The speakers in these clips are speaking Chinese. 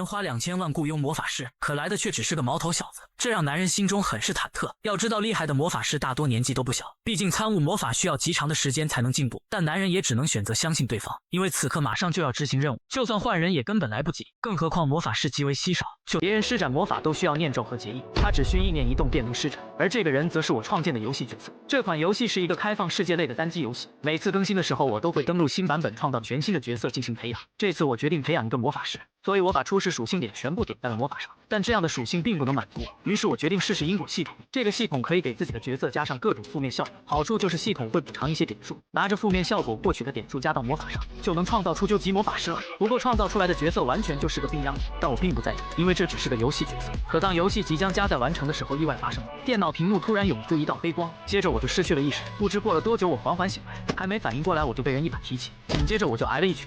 人花2000万雇佣魔法师，可来的却只是个毛头小子，这让男人心中很是忐忑。要知道，厉害的魔法师大多年纪都不小，毕竟参悟魔法需要极长的时间才能进步。但男人也只能选择相信对方，因为此刻马上就要执行任务，就算换人也根本来不及。更何况魔法师极为稀少，就别人施展魔法都需要念咒和结印，他只需意念一动便能施展。而这个人则是我创建的游戏角色。这款游戏是一个开放世界类的单机游戏，每次更新的时候，我都会登录新版本，创造全新的角色进行培养。这次我决定培养一个魔法师，所以我把初始属性点全部点在了魔法上。但这样的属性并不能满足我，于是我决定试试因果系统。这个系统可以给自己的角色加上各种负面效果，好处就是系统会补偿一些点数，拿着负面效果获取的点数加到魔法上，就能创造出究极魔法师了。不过创造出来的角色完全就是个病秧子，但我并不在意，因为这只是个游戏角色。可当游戏即将加载完成的时候，意外发生了，电脑屏幕突然涌出一道黑光，接着我就失去了意识。不知过了多久，我缓缓醒来，还没反应过来，我就被人一把提起，紧接着我就挨了一拳。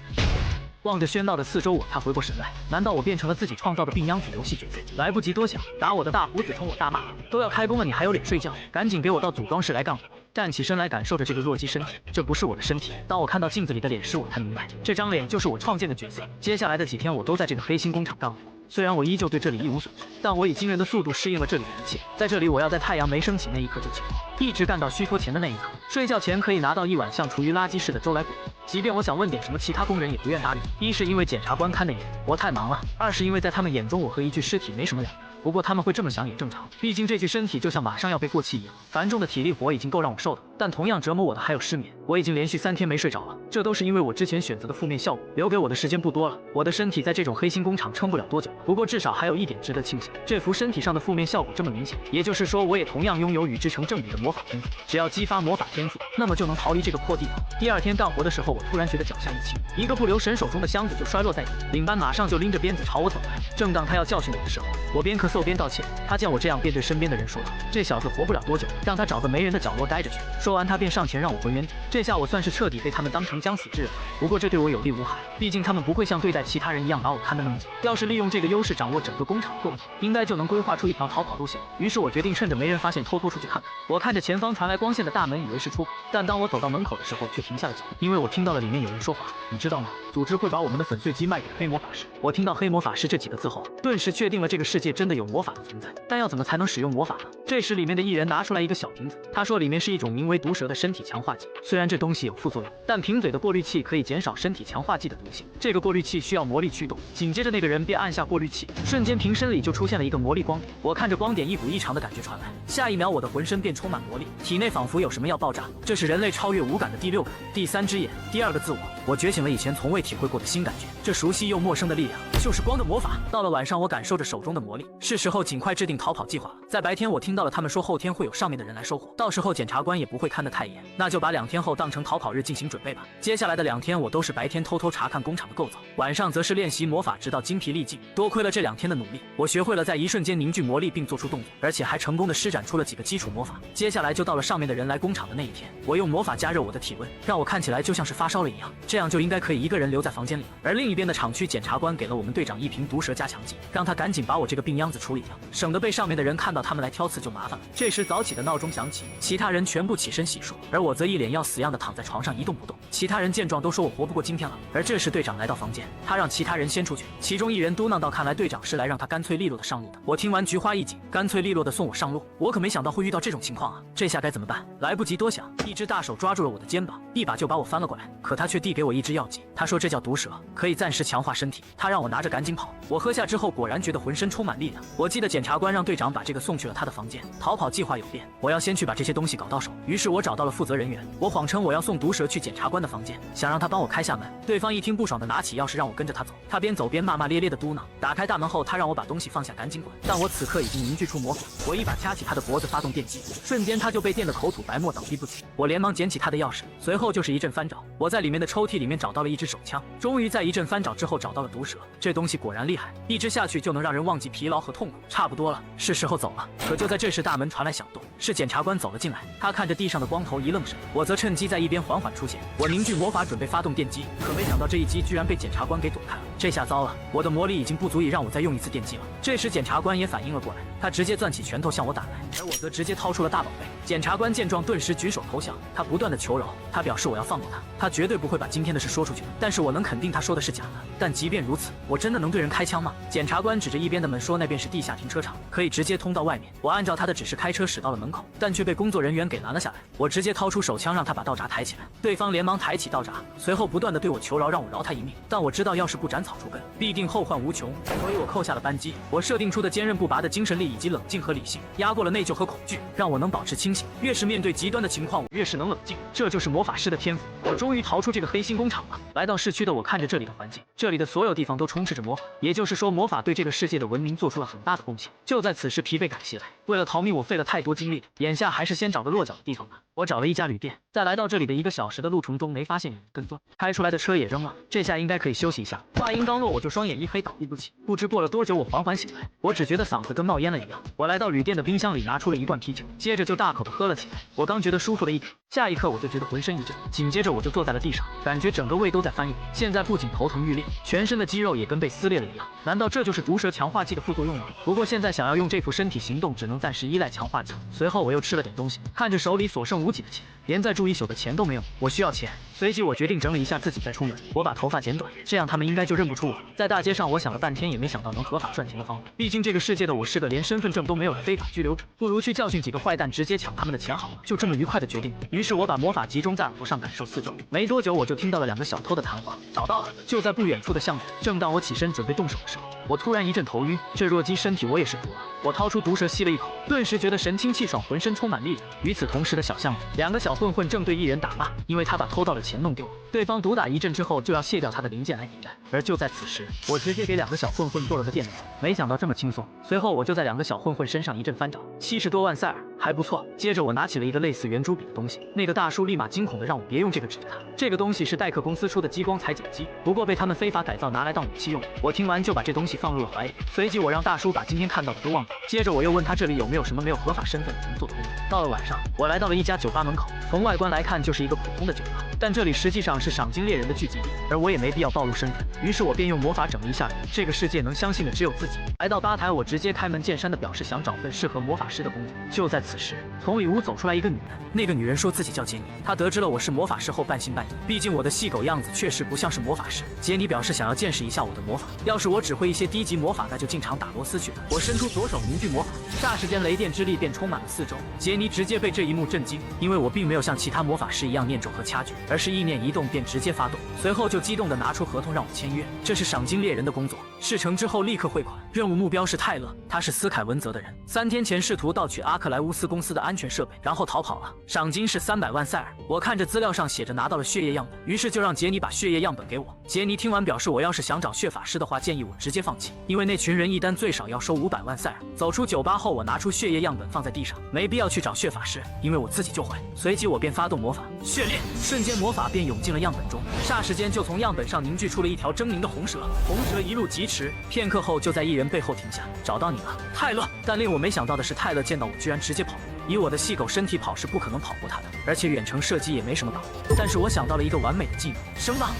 望着喧闹的四周，我才回过神来，难道我变成了自己创造的病秧子游戏角色？来不及多想，打我的大胡子冲我大骂：“都要开工了，你还有脸睡觉？赶紧给我到组装室来干活！”站起身来，感受着这个弱鸡身体，这不是我的身体。当我看到镜子里的脸时，我才明白，这张脸就是我创建的角色。接下来的几天，我都在这个黑心工厂干活。虽然我依旧对这里一无所知，但我以惊人的速度适应了这里的一切。在这里，我要在太阳没升起那一刻就起床，一直干到虚脱前的那一刻。睡觉前可以拿到一碗像厨余垃圾似的粥来滚。即便我想问点什么，其他工人也不愿搭理我。一是因为检察官看得严，我太忙了；二是因为在他们眼中，我和一具尸体没什么两样。不过他们会这么想也正常，毕竟这具身体就像马上要被过期一样，繁重的体力活已经够让我受的。但同样折磨我的还有失眠，我已经连续3天没睡着了，这都是因为我之前选择的负面效果。留给我的时间不多了，我的身体在这种黑心工厂撑不了多久。不过至少还有一点值得庆幸，这幅身体上的负面效果这么明显，也就是说我也同样拥有与之成正比的魔法天赋。只要激发魔法天赋，那么就能逃离这个破地方。第二天干活的时候，我突然觉得脚下一轻，一个不留神手中的箱子就摔落在地，领班马上就拎着鞭子朝我走来。正当他要教训我的时候，我边咳嗽边道歉。他见我这样，便对身边的人说道：“这小子活不了多久，让他找个没人的角落待着去。”说完，他便上前让我回原点。这下我算是彻底被他们当成将死之人了。不过这对我有利无害，毕竟他们不会像对待其他人一样把我看得那么紧。要是利用这个优势掌握整个工厂的动作，应该就能规划出一条逃跑路线。于是我决定趁着没人发现，偷偷出去看看。我看着前方传来光线的大门，以为是出口，但当我走到门口的时候，却停下了脚，因为我听到了里面有人说话。你知道吗？组织会把我们的粉碎机卖给黑魔法师。我听到黑魔法师这几个字后，顿时确定了这个世界真的有魔法的存在。但要怎么才能使用魔法呢？这时里面的一人拿出来一个小瓶子，他说里面是一种名为毒蛇的身体强化剂。虽然这东西有副作用，但瓶嘴的过滤器可以减少身体强化剂的毒性。这个过滤器需要魔力驱动。紧接着那个人便按下过滤器，瞬间瓶身里就出现了一个魔力光点。我看着光点，一股异常的感觉传来，下一秒我的浑身便充满魔力，体内仿佛有什么要爆炸。这是人类超越五感的第6感，第3只眼，第2个自我。我觉醒了以前从未体会过的新感觉，这熟悉又陌生的力量就是光的魔法。到了晚上，我感受着手中的魔力，是时候尽快制定逃跑计划了。在白天，我听到了他们说后天会有上面的人来收获，到时候检察官也不会看得太严，那就把2天后当成逃跑日进行准备吧。接下来的2天，我都是白天偷偷查看工厂的构造，晚上则是练习魔法，直到精疲力尽。多亏了这2天的努力，我学会了在一瞬间凝聚魔力并做出动作，而且还成功的施展出了几个基础魔法。接下来就到了上面的人来工厂的那一天，我用魔法加热我的体温，让我看起来就像是发烧了一样，这样就应该可以一个人留在房间里了。而另一边的厂区检察官给了我们队长1瓶毒蛇加强剂，让他赶紧把我这个病秧子处理掉，省得被上面的人看到他们来挑刺就麻烦了。这时早起的闹钟响起，其他人全部起身洗漱，而我则一脸要死样的躺在床上一动不动。其他人见状都说我活不过今天了。而这时队长来到房间，他让其他人先出去，其中一人嘟囔道：“看来队长是来让他干脆利落的上路的。”我听完菊花一紧，干脆利落的送我上路，我可没想到会遇到这种情况啊！这下该怎么办？来不及多想，一只大手抓住了我的肩膀，一把就把我翻了过来。可他却递给我一支药剂，他说这叫毒蛇，可以暂时强化身体。他让我拿着赶紧跑。我喝下之后，果然觉得浑身充满力量。我记得检察官让队长把这个送去了他的房间。逃跑计划有变，我要先去把这些东西搞到手。于是我找到了负责人员，我谎称我要送毒蛇去检察官的房间，想让他帮我开下门。对方一听不爽的拿起钥匙让我跟着他走，他边走边骂骂咧咧的嘟囔。打开大门后，他让我把东西放下，赶紧滚。但我此刻已经凝聚出魔法，我一把掐起他的脖子，发动电击，瞬间他就被电得口吐白沫，倒地不起。我连忙捡起他的钥匙，随后就是一阵翻找，我在里面的抽屉里面找到了一支手枪，终于在一阵翻找之后找到了毒蛇。这东西果然厉害，一支下去就能让人忘记疲劳和痛苦。差不多了，是时候走了。可就在这时，大门传来响动，是检察官走了进来。他看着地上的光头一愣神，我则趁机在一边缓缓出现。我凝聚魔法准备发动电击，可没想到这一击居然被检察官给躲开了。这下糟了，我的魔力已经不足以让我再用一次电击了。这时检察官也反应了过来，他直接攥起拳头向我打来，而我则直接掏出了大宝贝。检察官见状顿时举手投降，他不断的求饶，他表示我要放过他，他绝对不会把今天的事说出去。但是我能肯定他说的是假的。但即便如此，我真的能对人开枪吗？检察官指着一边的门说，那边是地下停车场，可以直接通到外面。我按照他的指示开车驶到了门口，但却被工作人员给拦了下来。我直接掏出手枪让他把道闸抬起来，对方连忙抬起道闸，随后不断的对我求饶，让我饶他一命。但我知道要是不斩草除根，必定后患无穷，所以我扣下了扳机。我设定出的坚韧不拔的精神力以及冷静和理性，压过了内疚和恐惧，让我能保持清醒。越是面对极端的情况，我越是能冷静，这就是魔法师的天赋。我终于逃出这个黑心工厂了。来到市区的我看着这里的环境，这里的所有地方都充斥着魔法，也就是说魔法对这个世界的文明做出了很大的贡献。就在此时，疲惫感袭来，为了逃命我费了太多精力，眼下还是先找个落脚的地方吧。我找了一家旅店，在来到这里的1个小时的路程中没发现有人跟踪，开出来的车也扔了，这下应该可以休息一下。话音刚落，我就双眼一黑，倒地不起。不知过了多久，我缓缓醒来，我只觉得嗓子跟冒烟了一样。我来到旅店的冰箱里拿出了一罐啤酒，接着就大口的喝了起来。我刚觉得舒服了一点，下一刻我就觉得浑身一震，紧接着我就坐在了地上，感觉整个胃都在翻涌。现在不仅头疼欲裂，全身的肌肉也跟被撕裂了一样。难道这就是毒蛇强化剂的副作用吗？不过现在想要用这副身体行动，只能暂时依赖强化剂。随后我又吃了点东西，看着手里所剩无几的钱，连再住一宿的钱都没有，我需要钱。随即我决定整理一下自己再出门。我把头发剪短，这样他们应该就认不出我。在大街上，我想了半天也没想到能合法赚钱的方法。毕竟这个世界的我是个连身份证都没有的非法拘留者，不如去教训几个坏蛋，直接抢他们的钱好了。就这么愉快的决定。于是我把魔法集中在耳朵上，感受四周。没多久，我就听到了2个小偷的谈话。找到了，就在不远处的巷子。正当我起身准备动手的时候，我突然一阵头晕。这弱鸡身体我也是服了。我掏出毒蛇吸了一口，顿时觉得神清气爽，浑身充满力量。与此同时的小巷里，2个小混混正对一人打骂，因为他把偷到的钱弄丢了。对方毒打一阵之后，就要卸掉他的零件来抵债。而就在此时，我直接给2个小混混做了个电脑，没想到这么轻松。随后我就在2个小混混身上一阵翻找，70多万塞尔，还不错。接着我拿起了一个类似圆珠笔的东西，那个大叔立马惊恐的让我别用这个指着他。这个东西是代克公司出的激光裁剪机，不过被他们非法改造拿来当武器用。我听完就把这东西放入了怀里，随即我让大叔把今天看到的都忘了。接着我又问他这里有没有什么没有合法身份的人做偷渡。到了晚上，我来到了一家酒吧门口，从外观来看就是一个普通的酒吧，但这里实际上是赏金猎人的聚集地，而我也没必要暴露身份，于是我便用魔法整了一下人。这个世界能相信的只有自己。来到吧台，我直接开门见山的表示想找份适合魔法师的工作。就在此时，从里屋走出来一个女人，那个女人说自己叫杰尼，她得知了我是魔法师后半信半疑，毕竟我的细狗样子确实不像是魔法师。杰尼表示想要见识一下我的魔法，要是我只会一些低级魔法，那就进场打螺丝去了。我伸出左手凝聚魔法，霎时间雷电之力便充满了四周。杰尼直接被这一幕震惊，因为我并没有像其他魔法师一样念咒和掐诀，而是意念一动便直接发动，随后就激动地拿出合同让我签约。这是赏金猎人的工作，事成之后立刻汇款。任务目标是泰勒，他是斯凯文泽的人，3天前试图盗取阿克莱乌斯公司的安全设备，然后逃跑了。赏金是300万塞尔。我看着资料上写着拿到了血液样本，于是就让杰尼把血液样本给我。杰尼听完表示，我要是想找血法师的话，建议我直接放弃，因为那群人一单最少要收500万塞尔。走出酒吧后，我拿出血液样本放在地上，没必要去找血法师，因为我自己就会。随即我便发动魔法血炼，瞬间魔法便涌进了样本中，霎时间就从样本上凝聚出了一条狰狞的红蛇。红蛇一路疾驰，片刻后就在一人背后停下。找到你了，泰勒。但令我没想到的是，泰勒见到我居然直接跑路。以我的细狗身体跑是不可能跑过他的，而且远程射击也没什么把握。但是我想到了一个完美的技能，声浪。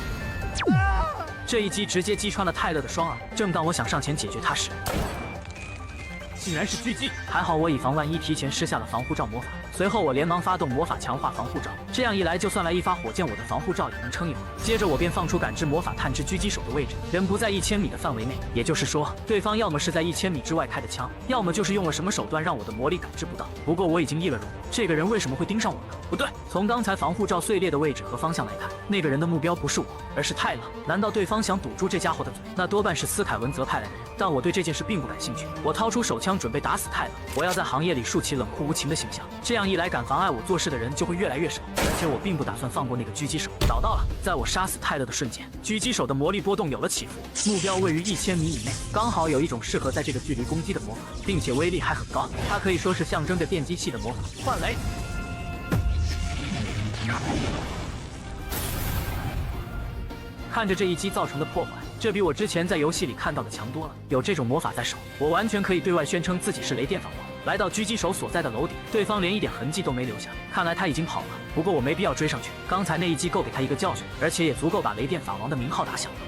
这一击直接击穿了泰勒的双耳。正当我想上前解决他时，竟然是狙击，还好我以防万一提前施下了防护罩魔法。随后我连忙发动魔法强化防护罩，这样一来就算来一发火箭，我的防护罩也能撑一会儿。接着我便放出感知魔法探知狙击手的位置，人不在1000米的范围内，也就是说对方要么是在1000米之外开的枪，要么就是用了什么手段让我的魔力感知不到。不过我已经易了容，这个人为什么会盯上我呢？不对，从刚才防护罩碎裂的位置和方向来看，那个人的目标不是我，而是泰勒。难道对方想堵住这家伙的嘴？那多半是斯凯文泽派来的人，但我对这件事并不感兴趣。我掏出手枪准备打死泰勒，我要在行业里树起冷酷无情的形象，这样一来敢妨碍我做事的人就会越来越少。而且我并不打算放过那个狙击手。找到了，在我杀死泰勒的瞬间，狙击手的魔力波动有了起伏，目标位于1000米以内，刚好有一种适合在这个距离攻击的魔法，并且威力还很高，它可以说是象征着电击器的魔法——幻雷。看着这一击造成的破坏，这比我之前在游戏里看到的强多了。有这种魔法在手，我完全可以对外宣称自己是雷电法王。来到狙击手所在的楼顶，对方连一点痕迹都没留下，看来他已经跑了。不过我没必要追上去，刚才那一击够给他一个教训，而且也足够把雷电法王的名号打响了。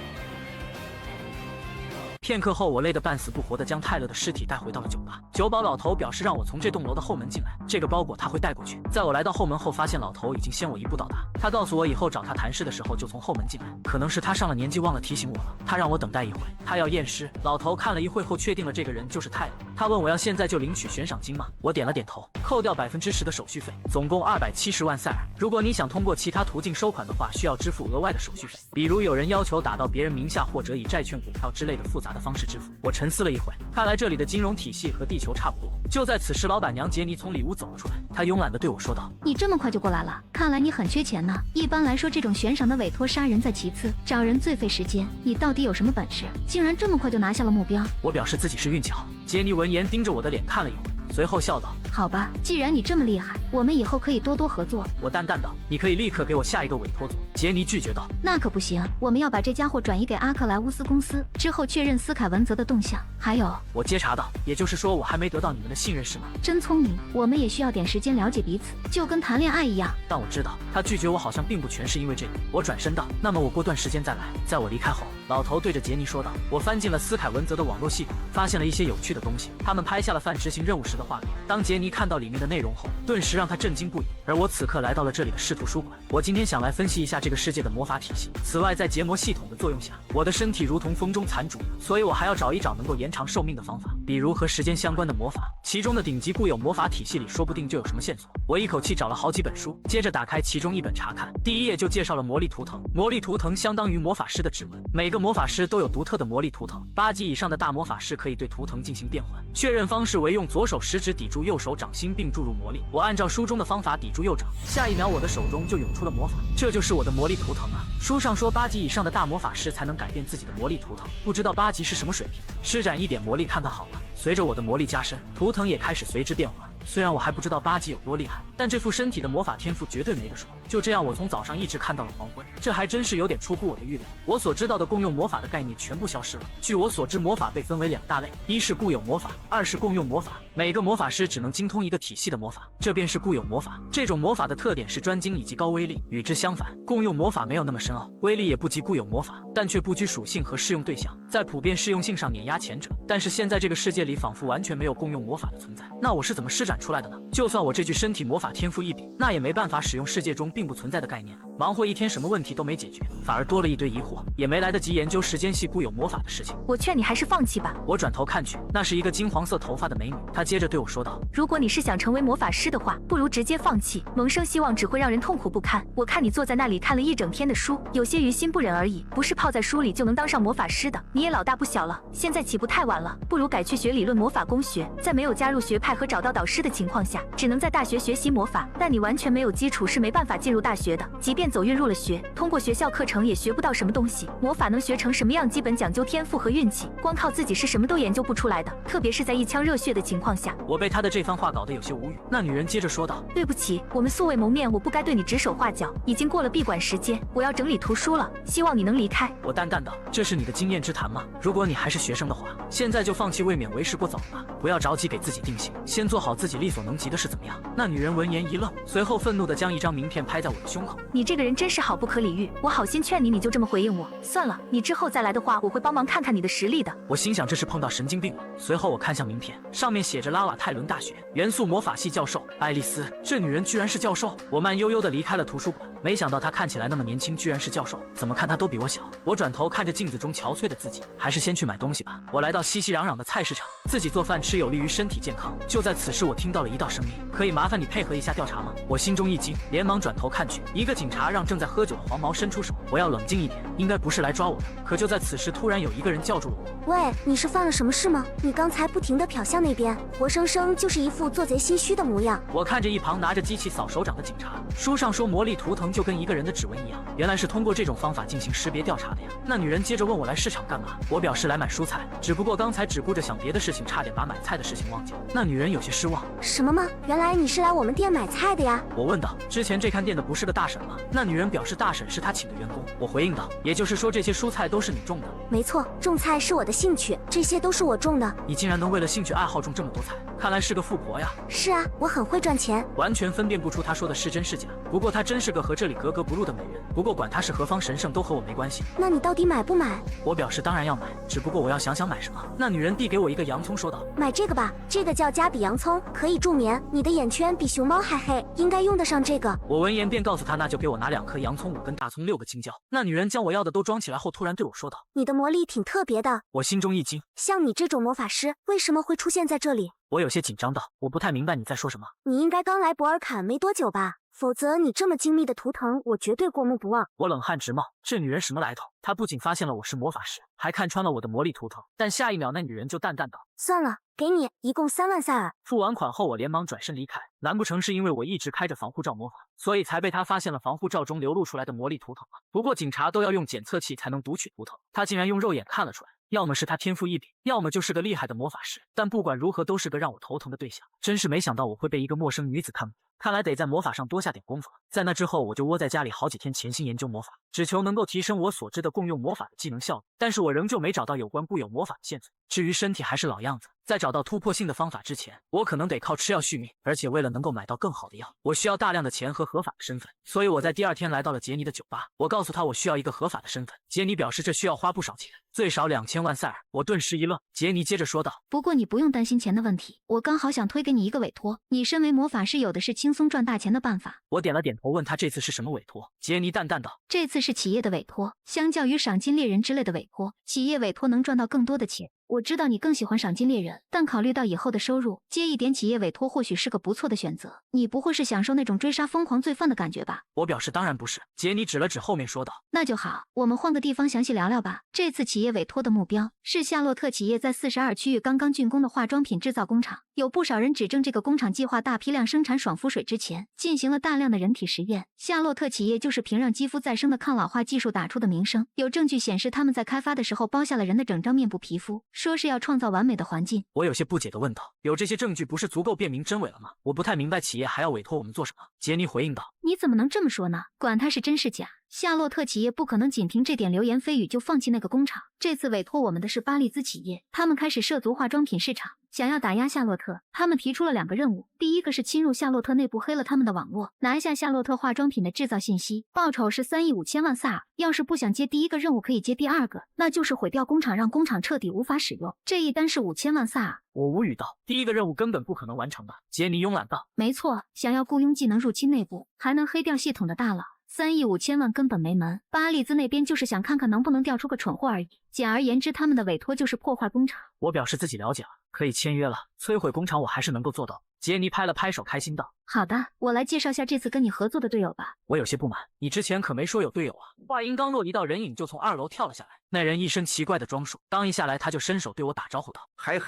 片刻后，我累得半死不活地将泰勒的尸体带回到了酒吧。酒保老头表示让我从这栋楼的后门进来，这个包裹他会带过去。在我来到后门后，发现老头已经先我一步到达。他告诉我以后找他谈事的时候就从后门进来，可能是他上了年纪忘了提醒我了。他让我等待一会，他要验尸。老头看了一会后确定了这个人就是泰勒。他问我要现在就领取悬赏金吗？我点了点头，扣掉10%的手续费，总共270万塞尔。如果你想通过其他途径收款的话，需要支付额外的手续费，比如有人要求打到别人名下，或者以债券、股票之类的复杂的方式支付。我沉思了一会，看来这里的金融体系和地球差不多。就在此时，老板娘杰尼从里屋走了出来，她慵懒地对我说道：“你这么快就过来了，看来你很缺钱呢。一般来说，这种悬赏的委托杀人在其次，找人最费时间。你到底有什么本事，竟然这么快就拿下了目标？”我表示自己是运气好。杰尼闻言盯着我的脸看了一会儿，随后笑道：“好吧，既然你这么厉害，我们以后可以多多合作。”我淡淡道：“你可以立刻给我下一个委托组。”杰尼拒绝道：“那可不行，我们要把这家伙转移给阿克莱乌斯公司，之后确认斯凯文泽的动向。还有……”我接茬道：“也就是说我还没得到你们的信任是吗？”真聪明，我们也需要点时间了解彼此，就跟谈恋爱一样。但我知道他拒绝我好像并不全是因为这个。我转身道：“那么我过段时间再来。”在我离开后，老头对着杰尼说道：“我翻进了斯凯文泽的网络系统，发现了一些有趣的东西。他们拍下了范执行任务时的画面。当杰尼看到里面的内容后，顿时让他震惊不已。而我此刻来到了这里的市图书馆，我今天想来分析一下这个世界的魔法体系。此外，在结膜系统的作用下，我的身体如同风中残烛，所以我还要找一找能够延长寿命的方法，比如和时间相关的魔法。其中的顶级固有魔法体系里，说不定就有什么线索。”我一口气找了好几本书，接着打开其中一本查看。第一页就介绍了魔力图腾。魔力图腾相当于魔法师的指纹，每个魔法师都有独特的魔力图腾。8级以上的大魔法师可以对图腾进行变换。确认方式为用左手食指抵住右手掌心并注入魔力。我按照书中的方法抵住右掌，下一秒我的手中就涌出了魔法，这就是我的魔力图腾啊！书上说8级以上的大魔法师才能改变自己的魔力图腾，不知道8级是什么水平？施展一点魔力看看好了。随着我的魔力加深，图腾也开始随之变化。虽然我还不知道8级有多厉害，但这副身体的魔法天赋绝对没得说。就这样，我从早上一直看到了黄昏，这还真是有点出乎我的预料。我所知道的共用魔法的概念全部消失了。据我所知，魔法被分为2大类，一是固有魔法，二是共用魔法。每个魔法师只能精通一个体系的魔法，这便是固有魔法。这种魔法的特点是专精以及高威力。与之相反，共用魔法没有那么深奥，威力也不及固有魔法，但却不拘属性和适用对象，在普遍适用性上碾压前者。但是现在这个世界里仿佛完全没有共用魔法的存在，那我是怎么施展出来的呢？就算我这具身体魔法天赋异禀，那也没办法使用世界中并不存在的概念。忙活一天，什么问题都没解决，反而多了一堆疑惑，也没来得及研究时间系固有魔法的事情。我劝你还是放弃吧。我转头看去，那是一个金黄色头发的美女。她接着对我说道：“如果你是想成为魔法师的话，不如直接放弃。萌生希望只会让人痛苦不堪。我看你坐在那里看了一整天的书，有些于心不忍而已，不是泡在书里就能当上魔法师的。你也老大不小了，现在起步太晚了，不如改去学理论魔法工学。在没有加入学派和找到导师的情况下，只能在大学学习魔法，但你完全没有基础是没办法进入大学的。即便走运入了学，通过学校课程也学不到什么东西。魔法能学成什么样，基本讲究天赋和运气，光靠自己是什么都研究不出来的，特别是在一腔热血的情况下。”我被她的这番话搞得有些无语。那女人接着说道：“对不起，我们素未谋面，我不该对你指手画脚。已经过了闭馆时间，我要整理图书了，希望你能离开。”我淡淡道：“这是你的经验之谈吗？如果你还是学生的话，现在就放弃未免为时过早了吧。不要着急给自己定性，先做好自己力所能及的事怎么样？”那女人闻言一愣，随后愤怒地将一张名片拍在我的胸口。“你这个人真是好不可理喻，我好心劝你，你就这么回应我？算了，你之后再来的话，我会帮忙看看你的实力的。”我心想这是碰到神经病了。随后我看向名片，上面写着拉瓦泰伦大学元素魔法系教授爱丽丝。这女人居然是教授！我慢悠悠地离开了图书馆，没想到她看起来那么年轻，居然是教授，怎么看她都比我小。我转头看着镜子中憔悴的自己，还是先去买东西吧。我来到熙熙攘攘的菜市场，自己做饭吃有利于身体健康。就在此时，我听到了一道声音：“可以麻烦你配合一下调查吗？”我心中一惊，连忙转头看去，一个警察让正在喝酒的黄毛伸出手。我要冷静一点，应该不是来抓我的。可就在此时，突然有一个人叫住了我：“喂，你是犯了什么事吗？你刚才不停地瞟向那边，活生生就是一副做贼心虚的模样。”我看着一旁拿着机器扫手掌的警察，书上说魔力图腾就跟一个人的指纹一样，原来是通过这种方法进行识别调查的呀。那女人接着问我来市场干嘛，我表示来买蔬菜，只不过过刚才只顾着想别的事情，差点把买菜的事情忘记了。那女人有些失望。什么吗？原来你是来我们店买菜的呀？我问道。之前这看店的不是个大婶吗？那女人表示大婶是她请的员工。我回应道，也就是说这些蔬菜都是你种的？没错，种菜是我的兴趣，这些都是我种的。你竟然能为了兴趣爱好种这么多菜，看来是个富婆呀。是啊，我很会赚钱。完全分辨不出她说的是真是假。不过她真是个和这里格格不入的美人。不过管她是何方神圣都和我没关系。那你到底买不买？我表示当然要买，只不过我要想想买什么。那女人递给我一个洋葱说道，买这个吧，这个叫加比洋葱，可以助眠，你的眼圈比熊猫还黑，应该用得上这个。我闻言便告诉她，那就给我拿2颗洋葱，5根大葱，6个青椒。那女人将我要的都装起来后，突然对我说道，你的魔力挺特别的。我心中一惊，像你这种魔法师为什么会出现在这里？我有些紧张道，我不太明白你在说什么。你应该刚来博尔坎没多久吧？否则你这么精密的图腾，我绝对过目不忘。我冷汗直冒，这女人什么来头？她不仅发现了我是魔法师，还看穿了我的魔力图腾。但下一秒，那女人就淡淡道，算了，给你，一共3万塞尔。付完款后，我连忙转身离开。难不成是因为我一直开着防护罩魔法，所以才被她发现了防护罩中流露出来的魔力图腾吗？不过警察都要用检测器才能读取图腾，她竟然用肉眼看了出来。要么是他天赋异禀，要么就是个厉害的魔法师。但不管如何，都是个让我头疼的对象。真是没想到我会被一个陌生女子看不懂，看来得在魔法上多下点功夫了。在那之后，我就窝在家里好几天，潜心研究魔法，只求能够提升我所知的共用魔法的技能效率。但是我仍旧没找到有关固有魔法的线索。至于身体还是老样子，在找到突破性的方法之前，我可能得靠吃药续命。而且为了能够买到更好的药，我需要大量的钱和合法的身份。所以我在第2天来到了杰尼的酒吧，我告诉他我需要一个合法的身份。杰尼表示这需要花不少钱，最少2000万塞尔。我顿时一愣，杰尼接着说道，不过你不用担心钱的问题，我刚好想推给你一个委托，你身为魔法师有的是轻松赚大钱的办法。我点了点头，问他这次是什么委托。杰尼淡淡道，这次是企业的委托，相较于赏金猎人之类的委托，企业委托能赚到更多的钱。我知道你更喜欢赏金猎人，但考虑到以后的收入，接一点企业委托或许是个不错的选择。你不会是享受那种追杀疯狂罪犯的感觉吧？我表示当然不是。杰尼指了指后面说道，那就好，我们换个地方详细聊聊吧。这次企业委托的目标是夏洛特企业在42区域刚刚竣工的化妆品制造工厂。有不少人指证这个工厂计划大批量生产爽肤水之前，进行了大量的人体实验。夏洛特企业就是凭让肌肤再生的抗老化技术打出的名声，有证据显示他们在开发的时候剥下了人的整张面部皮肤，说是要创造完美的环境。我有些不解地问道，有这些证据不是足够辨明真伪了吗？我不太明白企业还要委托我们做什么。杰尼回应道，你怎么能这么说呢？管它是真是假，夏洛特企业不可能仅凭这点流言蜚语就放弃那个工厂。这次委托我们的是巴利兹企业，他们开始涉足化妆品市场，想要打压夏洛特。他们提出了2个任务，第一个是侵入夏洛特内部，黑了他们的网络，拿下夏洛特化妆品的制造信息，报酬是3亿5千万萨尔。要是不想接第1个任务，可以接第2个，那就是毁掉工厂，让工厂彻底无法使用。这一单是5千万萨尔。我无语道，第1个任务根本不可能完成吧？杰尼慵懒道，没错，想要雇佣技能入侵内部，还能黑掉系统的大佬，3亿5千万根本没门。巴利兹那边就是想看看能不能调出个蠢货而已。简而言之，他们的委托就是破坏工厂。我表示自己了解了，可以签约了。摧毁工厂我还是能够做到。杰尼拍了拍手，开心道，好的，我来介绍下这次跟你合作的队友吧。我有些不满，你之前可没说有队友啊。话音刚落，一道人影就从2楼跳了下来。那人一身奇怪的装束，刚一下来他就伸手对我打招呼道，嗨，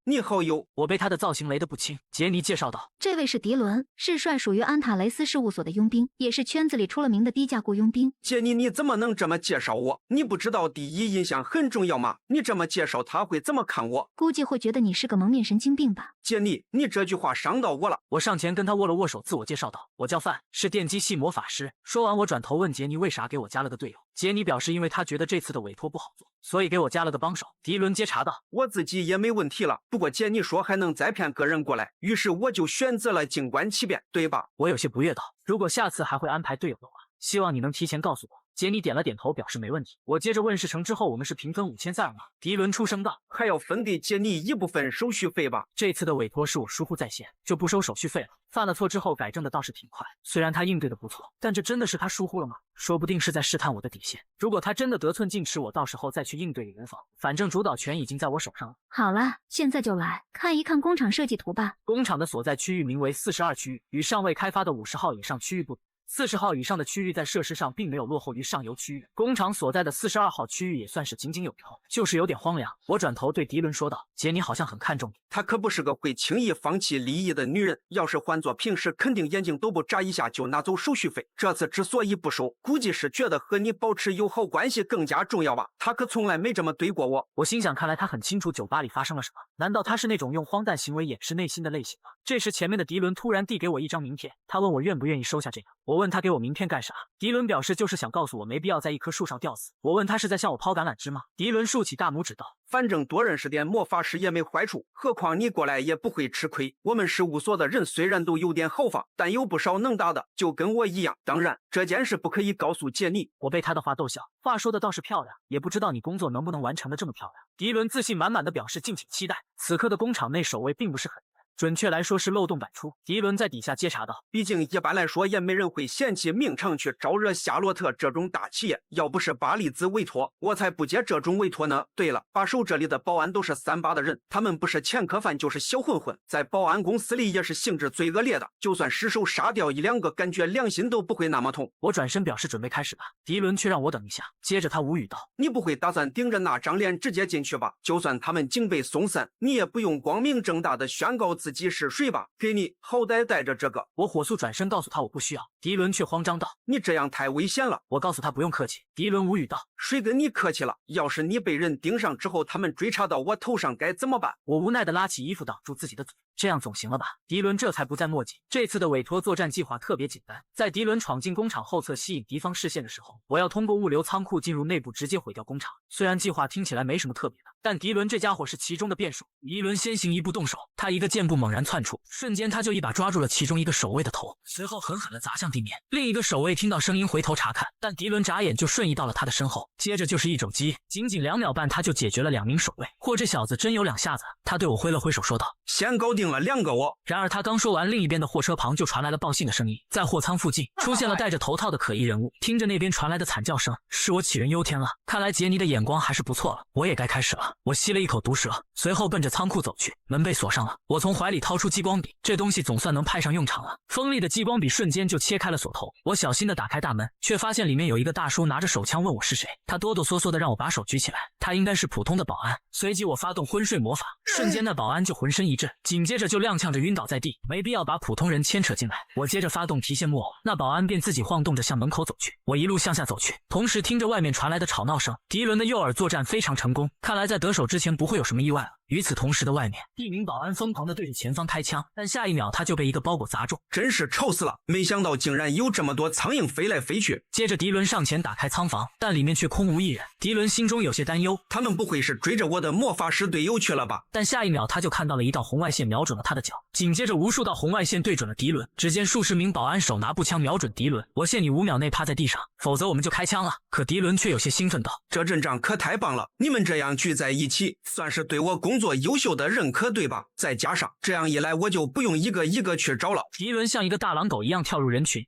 你好友。我被他的造型雷得不轻。杰尼介绍道，这位是迪伦，是率属于安塔雷斯事务所的佣兵，也是圈子里出了名的低价雇佣兵。杰尼，你怎么能这么介绍我？你不知道第一印象很重要吗？你这么介绍他会怎么看我？估计会觉得你是个蒙面神经病吧。杰尼，你这句话伤到我了。我上前跟他握了握手，自我介绍道，我叫范，是电机系魔法师。说完我转头问杰尼为啥给我加了个队友。杰尼表示因为他觉得这次的委托不好做，所以给我加了个帮手。迪伦接茬道，我自己也没问题了，不过杰尼说还能再骗个人过来，于是我就选择了静观其变，对吧？我有些不悦道，如果下次还会安排队友的话，希望你能提前告诉我。杰尼点了点头，表示没问题。我接着问，事成之后我们是平分5000塞尔吗？迪伦出声道，还要分给杰尼一部分手续费吧。这次的委托是我疏忽在先，就不收手续费了。犯了错之后改正的倒是挺快，虽然他应对的不错，但这真的是他疏忽了吗？说不定是在试探我的底线。如果他真的得寸进尺，我到时候再去应对也无妨。反正主导权已经在我手上了。好了，现在就来看一看工厂设计图吧。工厂的所在区域名为42区域，与尚未开发的50号以上区域不同。40号以上的区域在设施上并没有落后于上游区域，工厂所在的42号区域也算是井井有条，就是有点荒凉。我转头对迪伦说道：“姐，你好像很看重你。”她可不是个会轻易放弃利益的女人，要是换做平时，肯定眼睛都不眨一下就拿走手续费。这次之所以不收，估计是觉得和你保持友好关系更加重要吧。她可从来没这么对过我。我心想，看来他很清楚酒吧里发生了什么。难道他是那种用荒诞行为掩饰内心的类型吗？这时，前面的迪伦突然递给我一张名片，他问我愿不愿意收下这个。我问他给我名片干啥？迪伦表示就是想告诉我没必要在一棵树上吊死。我问他是在向我抛橄榄枝吗？迪伦竖起大拇指道：“反正多认识点魔法师也没坏处，何况你过来也不会吃亏。我们事务所的人虽然都有点豪放，但有不少能打的，就跟我一样。当然，这件事不可以告诉姐你。”我被他的话逗笑，话说的倒是漂亮，也不知道你工作能不能完成的这么漂亮。迪伦自信满满的表示敬请期待。此刻的工厂内守卫并不是很严，准确来说是漏洞百出。迪伦在底下接茬道：“毕竟一般来说也没人会嫌弃名厂去招惹夏洛特这种大企业，要不是巴利兹委托，我才不接这种委托呢。对了，把守这里的保安都是3把的人，他们不是前科犯就是小混混，在保安公司里也是性质最恶劣的，就算失手杀掉1、2个，感觉良心都不会那么痛。”我转身表示准备开始吧，迪伦却让我等一下，接着他无语道：“你不会打算顶着那张脸直接进去吧？就算他们警备松散，你也不用光明正大的宣告自己是谁吧？给你，好歹带着这个。”我火速转身告诉他我不需要，迪伦却慌张道：“你这样太危险了。”我告诉他不用客气。迪伦无语道：“谁跟你客气了？要是你被人盯上之后，他们追查到我头上该怎么办？”我无奈的拉起衣服挡住自己的嘴，这样总行了吧？迪伦这才不再墨迹。这次的委托作战计划特别简单，在迪伦闯进工厂后侧吸引敌方视线的时候，我要通过物流仓库进入内部，直接毁掉工厂。虽然计划听起来没什么特别的，但迪伦这家伙是其中的变数。迪伦先行一步动手，他一个箭步猛然窜出，瞬间他就一把抓住了其中一个守卫的头，随后狠狠地砸向地面。另一个守卫听到声音回头查看，但迪伦眨眼就瞬移到了他的身后，接着就是一肘击，仅仅2秒半他就解决了2名守卫。嚯，这小子真有2下子！他对我挥了挥手说道：“先搞定了2个我。”然而他刚说完，另一边的货车旁就传来了报信的声音，在货舱附近出现了戴着头套的可疑人物。听着那边传来的惨叫声，是我杞人忧天了。看来杰尼的眼光还是不错了，我也该开始了。我吸了一口毒蛇，随后奔着仓库走去。门被锁上了，我从怀里掏出激光笔，这东西总算能派上用场了。锋利的激光笔瞬间就切开了锁头，我小心地打开大门，却发现里面有一个大叔拿着手枪问我是谁。他哆哆嗦嗦地让我把手举起来，他应该是普通的保安。随即我发动昏睡魔法，瞬间那保安就浑身一震，紧接着就踉跄着晕倒在地。没必要把普通人牵扯进来。我接着发动提线木偶，那保安便自己晃动着向门口走去。我一路向下走去，同时听着外面传来的吵闹声。迪伦的诱饵作战非常成功，看来在得手之前不会有什么意外了。与此同时的外面，一名保安疯狂地对着前方开枪，但下一秒他就被一个包裹砸中，真是吵死了！没想到竟然有这么多苍蝇飞来飞去。接着迪伦上前打开仓房，但里面却空无一人。迪伦心中有些担忧，他们不会是追着我的魔法师队友去了吧？但下一秒他就看到了一道红外线瞄准了他的脚，紧接着无数道红外线对准了迪伦。只见数十名保安手拿步枪瞄准迪伦，我限你5秒内趴在地上，否则我们就开枪了。可迪伦却有些兴奋道：“这阵仗可太棒了！你们这样聚在一起，算是对我工作优秀的认可，对吧？再加上这样一来，我就不用一个一个去找了。”迪伦像一个大狼狗一样跳入人群。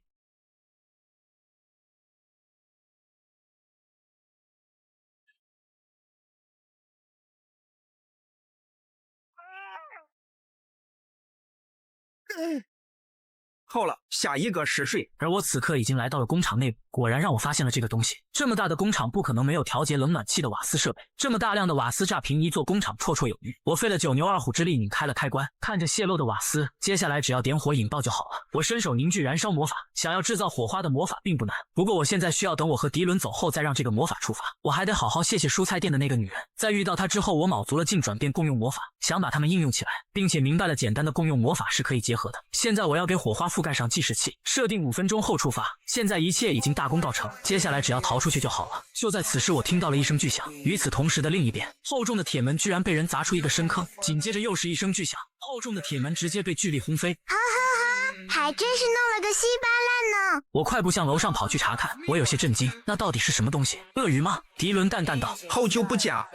好了，下一个是谁？而我此刻已经来到了工厂内部，果然让我发现了这个东西。这么大的工厂不可能没有调节冷暖气的瓦斯设备，这么大量的瓦斯炸平一座工厂绰绰有余。我费了9牛2虎之力拧开了开关，看着泄漏的瓦斯，接下来只要点火引爆就好了。我伸手凝聚燃烧魔法，想要制造火花的魔法并不难，不过我现在需要等我和迪伦走后再让这个魔法触发。我还得好好谢谢蔬菜店的那个女人，在遇到她之后，我卯足了劲转变共用魔法，想把它们应用起来，并且明白了简单的共用魔法是可以结合的。现在我要给火花覆盖上计时器，设定5分钟后触发。现在一切已经大功告成，接下来只要逃出去就好了。就在此时，我听到了一声巨响，与此同时的另一边，厚重的铁门居然被人砸出一个深坑，紧接着又是一声巨响，厚重的铁门直接被巨力轰飞。哈哈哈，还真是弄了个稀巴烂呢！我快步向楼上跑去查看，我有些震惊，那到底是什么东西？鳄鱼吗？迪伦淡淡道：“好久不见。”哎呦，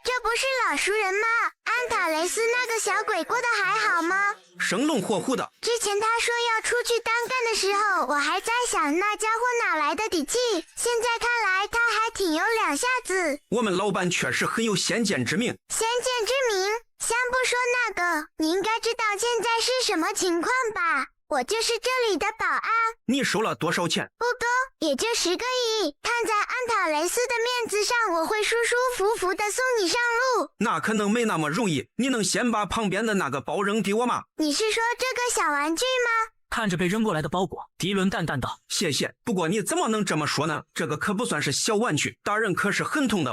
这不是老熟人吗？安塔雷斯那个小鬼过得还好吗？生龙活虎的。之前他说要出去单干的时候，我还在想那家伙哪来的底气，现在看来他还挺有2下子。我们老板确实很有先见之明。先见之明？先不说那个，你应该知道现在是什么情况吧？我就是这里的保安。你收了多少钱？不多，也就10个亿。看在安塔雷斯的面子上，我会舒舒服服的送你上路。那可能没那么容易，你能先把旁边的那个包扔给我吗？你是说这个小玩具吗？看着被扔过来的包裹，迪伦淡淡道：“谢谢，不过你怎么能这么说呢？这个可不算是小玩具，大人可是很痛的。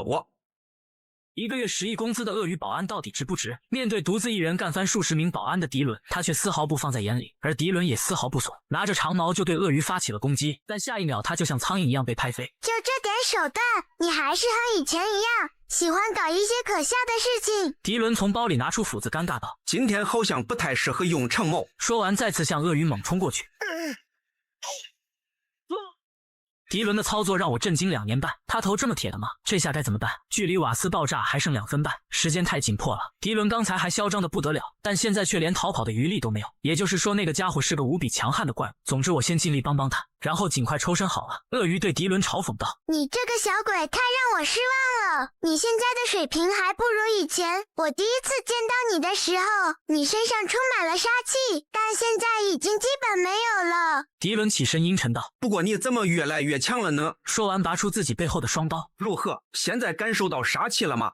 1个月10亿工资的鳄鱼保安到底值不值？面对独自一人干翻数十名保安的迪伦，他却丝毫不放在眼里，而迪伦也丝毫不怂，拿着长矛就对鳄鱼发起了攻击。但下一秒，他就像苍蝇一样被拍飞。就这点手段，你还是和以前一样，喜欢搞一些可笑的事情。迪伦从包里拿出斧子，尴尬道：“今天好像不太适合用长矛。”说完，再次向鳄鱼猛冲过去。迪伦的操作让我震惊2年半，他头这么铁的吗？这下该怎么办？距离瓦斯爆炸还剩2分半，时间太紧迫了。迪伦刚才还嚣张的不得了，但现在却连逃跑的余力都没有。也就是说，那个家伙是个无比强悍的怪物。总之，我先尽力帮帮他，然后尽快抽身好了。鳄鱼对迪伦嘲讽道：“你这个小鬼太让我失望了，你现在的水平还不如以前。我第一次见到你的时候，你身上充满了杀气，但现在已经基本没有了。”迪伦起身阴沉道：“不过你怎么越来越强了呢？”说完，拔出自己背后的双刀。如何？现在感受到杀气了吗？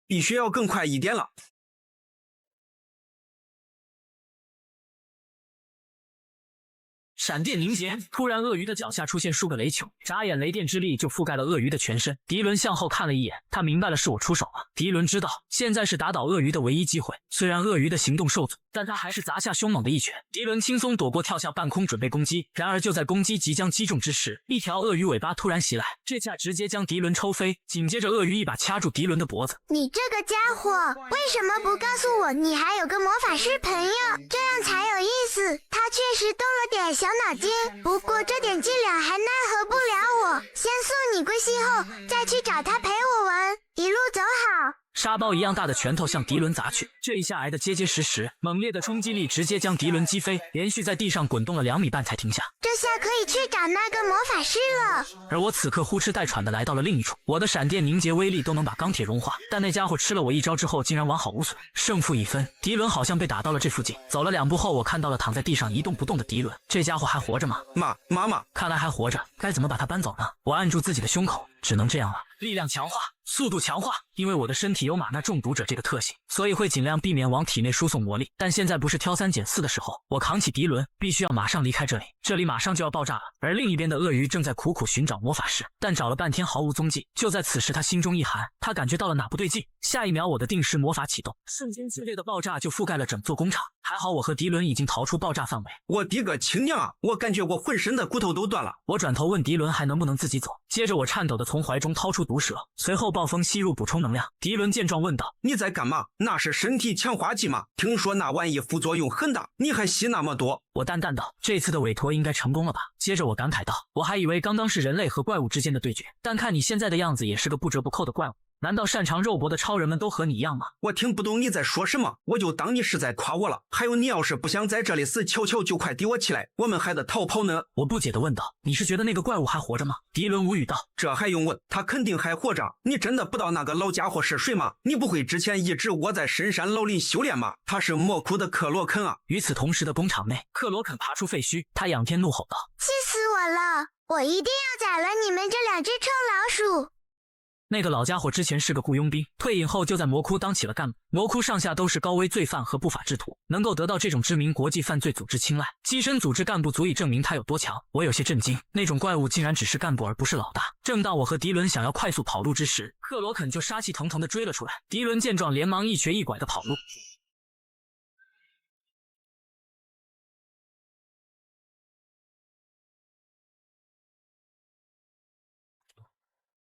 必须要更快一点了。闪电凝结，突然鳄鱼的脚下出现数个雷球，眨眼雷电之力就覆盖了鳄鱼的全身。迪伦向后看了一眼，他明白了是我出手了。迪伦知道现在是打倒鳄鱼的唯一机会，虽然鳄鱼的行动受阻，但他还是砸下凶猛的一拳。迪伦轻松躲过，跳向半空准备攻击。然而就在攻击即将击中之时，一条鳄鱼尾巴突然袭来，这下直接将迪伦抽飞。紧接着鳄鱼一把掐住迪伦的脖子。你这个家伙，为什么不告诉我你还有个魔法师朋友？这样才有意思。他确实动了点小脑筋，不过这点伎俩还奈何不了我。先送你归西后，再去找他陪我玩。一路走好。沙包一样大的拳头向迪伦砸去，这一下挨得结结实实，猛烈的冲击力直接将迪伦击飞，连续在地上滚动了2米半才停下。这下可以去找那个魔法师了。而我此刻呼哧带喘的来到了另一处，我的闪电凝结威力都能把钢铁融化，但那家伙吃了我一招之后竟然完好无损，胜负已分。迪伦好像被打到了这附近，走了2步后，我看到了躺在地上一动不动的迪伦，这家伙还活着吗？妈妈，看来还活着，该怎么把他搬走呢？我按住自己的胸口，只能这样了。力量强化，速度强化，因为我的身体有玛纳中毒者这个特性，所以会尽量避免往体内输送魔力。但现在不是挑3拣4的时候，我扛起迪伦，必须要马上离开这里，这里马上就要爆炸了。而另一边的鳄鱼正在苦苦寻找魔法师，但找了半天毫无踪迹。就在此时，他心中一寒，他感觉到了哪不对劲。下一秒，我的定时魔法启动，瞬间剧烈的爆炸就覆盖了整座工厂。还好我和迪伦已经逃出爆炸范围。我的个亲娘啊！我感觉我浑身的骨头都断了。我转头问迪伦还能不能自己走，接着我颤抖的从怀中掏出毒蛇，随后暴风吸入补充能量。迪伦见状问道：“你在干嘛？那是身体强化剂吗？听说那玩意副作用很大，你还吸那么多？”我淡淡道：“这次的委托应该成功了吧？”接着我感慨道：“我还以为刚刚是人类和怪物之间的对决，但看你现在的样子也是个不折不扣的怪物。难道擅长肉搏的超人们都和你一样吗？”我听不懂你在说什么，我就当你是在夸我了。还有，你要是不想在这里死，求求就快提我起来，我们还得逃跑呢。我不解地问道：“你是觉得那个怪物还活着吗？”迪伦无语道：“这还用问？他肯定还活着。你真的不知道那个老家伙是谁吗？你不会之前一直窝在深山老林修炼吗？他是魔窟的克罗肯啊！”与此同时的工厂内，克罗肯爬出废墟，他仰天怒吼道：“气死我了！我一定要宰了你们这2只臭老鼠！”那个老家伙之前是个雇佣兵，退隐后就在魔窟当起了干部。魔窟上下都是高危罪犯和不法之徒，能够得到这种知名国际犯罪组织青睐，跻身组织干部足以证明他有多强。我有些震惊，那种怪物竟然只是干部而不是老大。正当我和迪伦想要快速跑路之时，克罗肯就杀气腾腾地追了出来。迪伦见状，连忙一瘸一拐地跑路。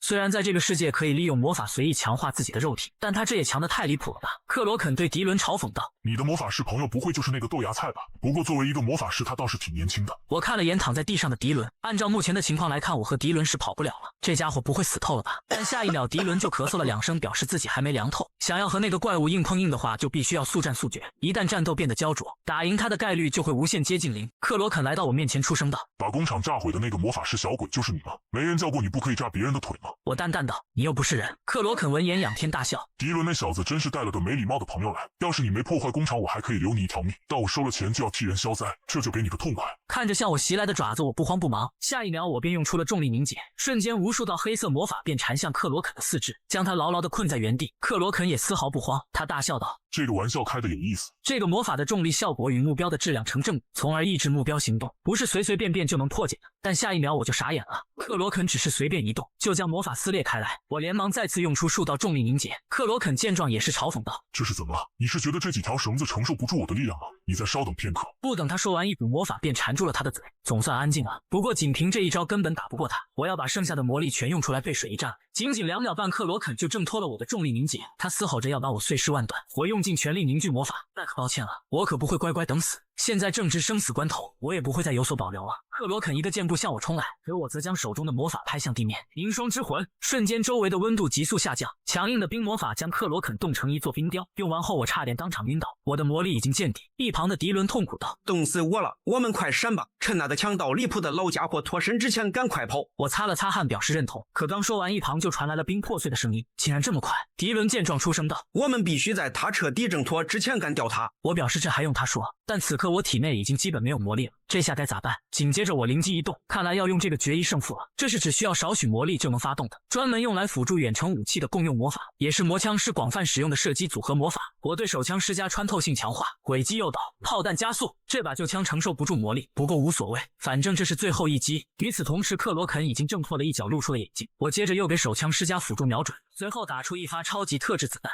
虽然在这个世界可以利用魔法随意强化自己的肉体，但他这也强得太离谱了吧？克罗肯对迪伦嘲讽道：“你的魔法师朋友不会就是那个豆芽菜吧？不过作为一个魔法师，他倒是挺年轻的。”我看了眼躺在地上的迪伦，按照目前的情况来看，我和迪伦是跑不了了。这家伙不会死透了吧？但下一秒，迪伦就咳嗽了2声，表示自己还没凉透。想要和那个怪物硬碰硬的话，就必须要速战速决。一旦战斗变得焦灼，打赢他的概率就会无限接近0。克罗肯来到我面前出声道：“把工厂炸毁的那个魔法师小鬼就是你吗？没人叫过你不可以炸别人的腿吗？”我淡淡道：“你又不是人。”克罗肯闻言仰天大笑：“迪伦那小子真是带了个没礼貌的朋友来。要是你没破坏工厂，我还可以留你一条命。但我收了钱就要替人消灾，这就给你个痛快。”看着向我袭来的爪子，我不慌不忙。下一秒，我便用出了重力凝结，瞬间无数道黑色魔法便缠向克罗肯的四肢，将他牢牢地困在原地。克罗肯也丝毫不慌，他大笑道：“这个玩笑开得有意思。这个魔法的重力效果与目标的质量成正比，从而抑制目标行动，不是随随便便就能破解的。”但下一秒我就傻眼了，克罗肯只是随便一动，就将魔法撕裂开来。我连忙再次用出数道重力凝结。克罗肯见状也是嘲讽道：“这是怎么了？你是觉得这几条绳子承受不住我的力量吗？你再稍等片刻。”不等他说完，一股魔法便缠住了他的嘴，总算安静了。不过仅凭这一招根本打不过他，我要把剩下的魔力全用出来背水一战了。仅仅2秒半，克罗肯就挣脱了我的重力凝结，他嘶吼着要把我碎尸万段。我用尽全力凝聚魔法，那可抱歉了，我可不会乖乖等死。现在正值生死关头，我也不会再有所保留了。克罗肯一个箭步向我冲来，而我则将手中的魔法拍向地面。凝霜之魂，瞬间周围的温度急速下降，强硬的冰魔法将克罗肯冻成一座冰雕。用完后，我差点当场晕倒，我的魔力已经见底。一旁的迪伦痛苦道：“冻死我了，我们快闪吧！趁那个强盗离谱的老家伙脱身之前，赶快跑！”我擦了擦汗，表示认同。可刚说完，一旁就传来了冰破碎的声音。竟然这么快！迪伦见状出声道：“我们必须在他彻底挣脱之前干掉他。”我表示这还用他说，但此刻我体内已经基本没有魔力了，这下该咋办？紧接着我灵机一动，看来要用这个决一胜负了。这是只需要少许魔力就能发动的，专门用来辅助远程武器的共用魔法，也是魔枪师广泛使用的射击组合魔法。我对手枪施加穿透性强化，轨迹诱导，炮弹加速。这把旧枪承受不住魔力，不过无所谓，反正这是最后一击。与此同时，克罗肯已经挣脱了一脚，露出了眼睛。我接着又给手枪施加辅助瞄准，随后打出一发超级特制子弹。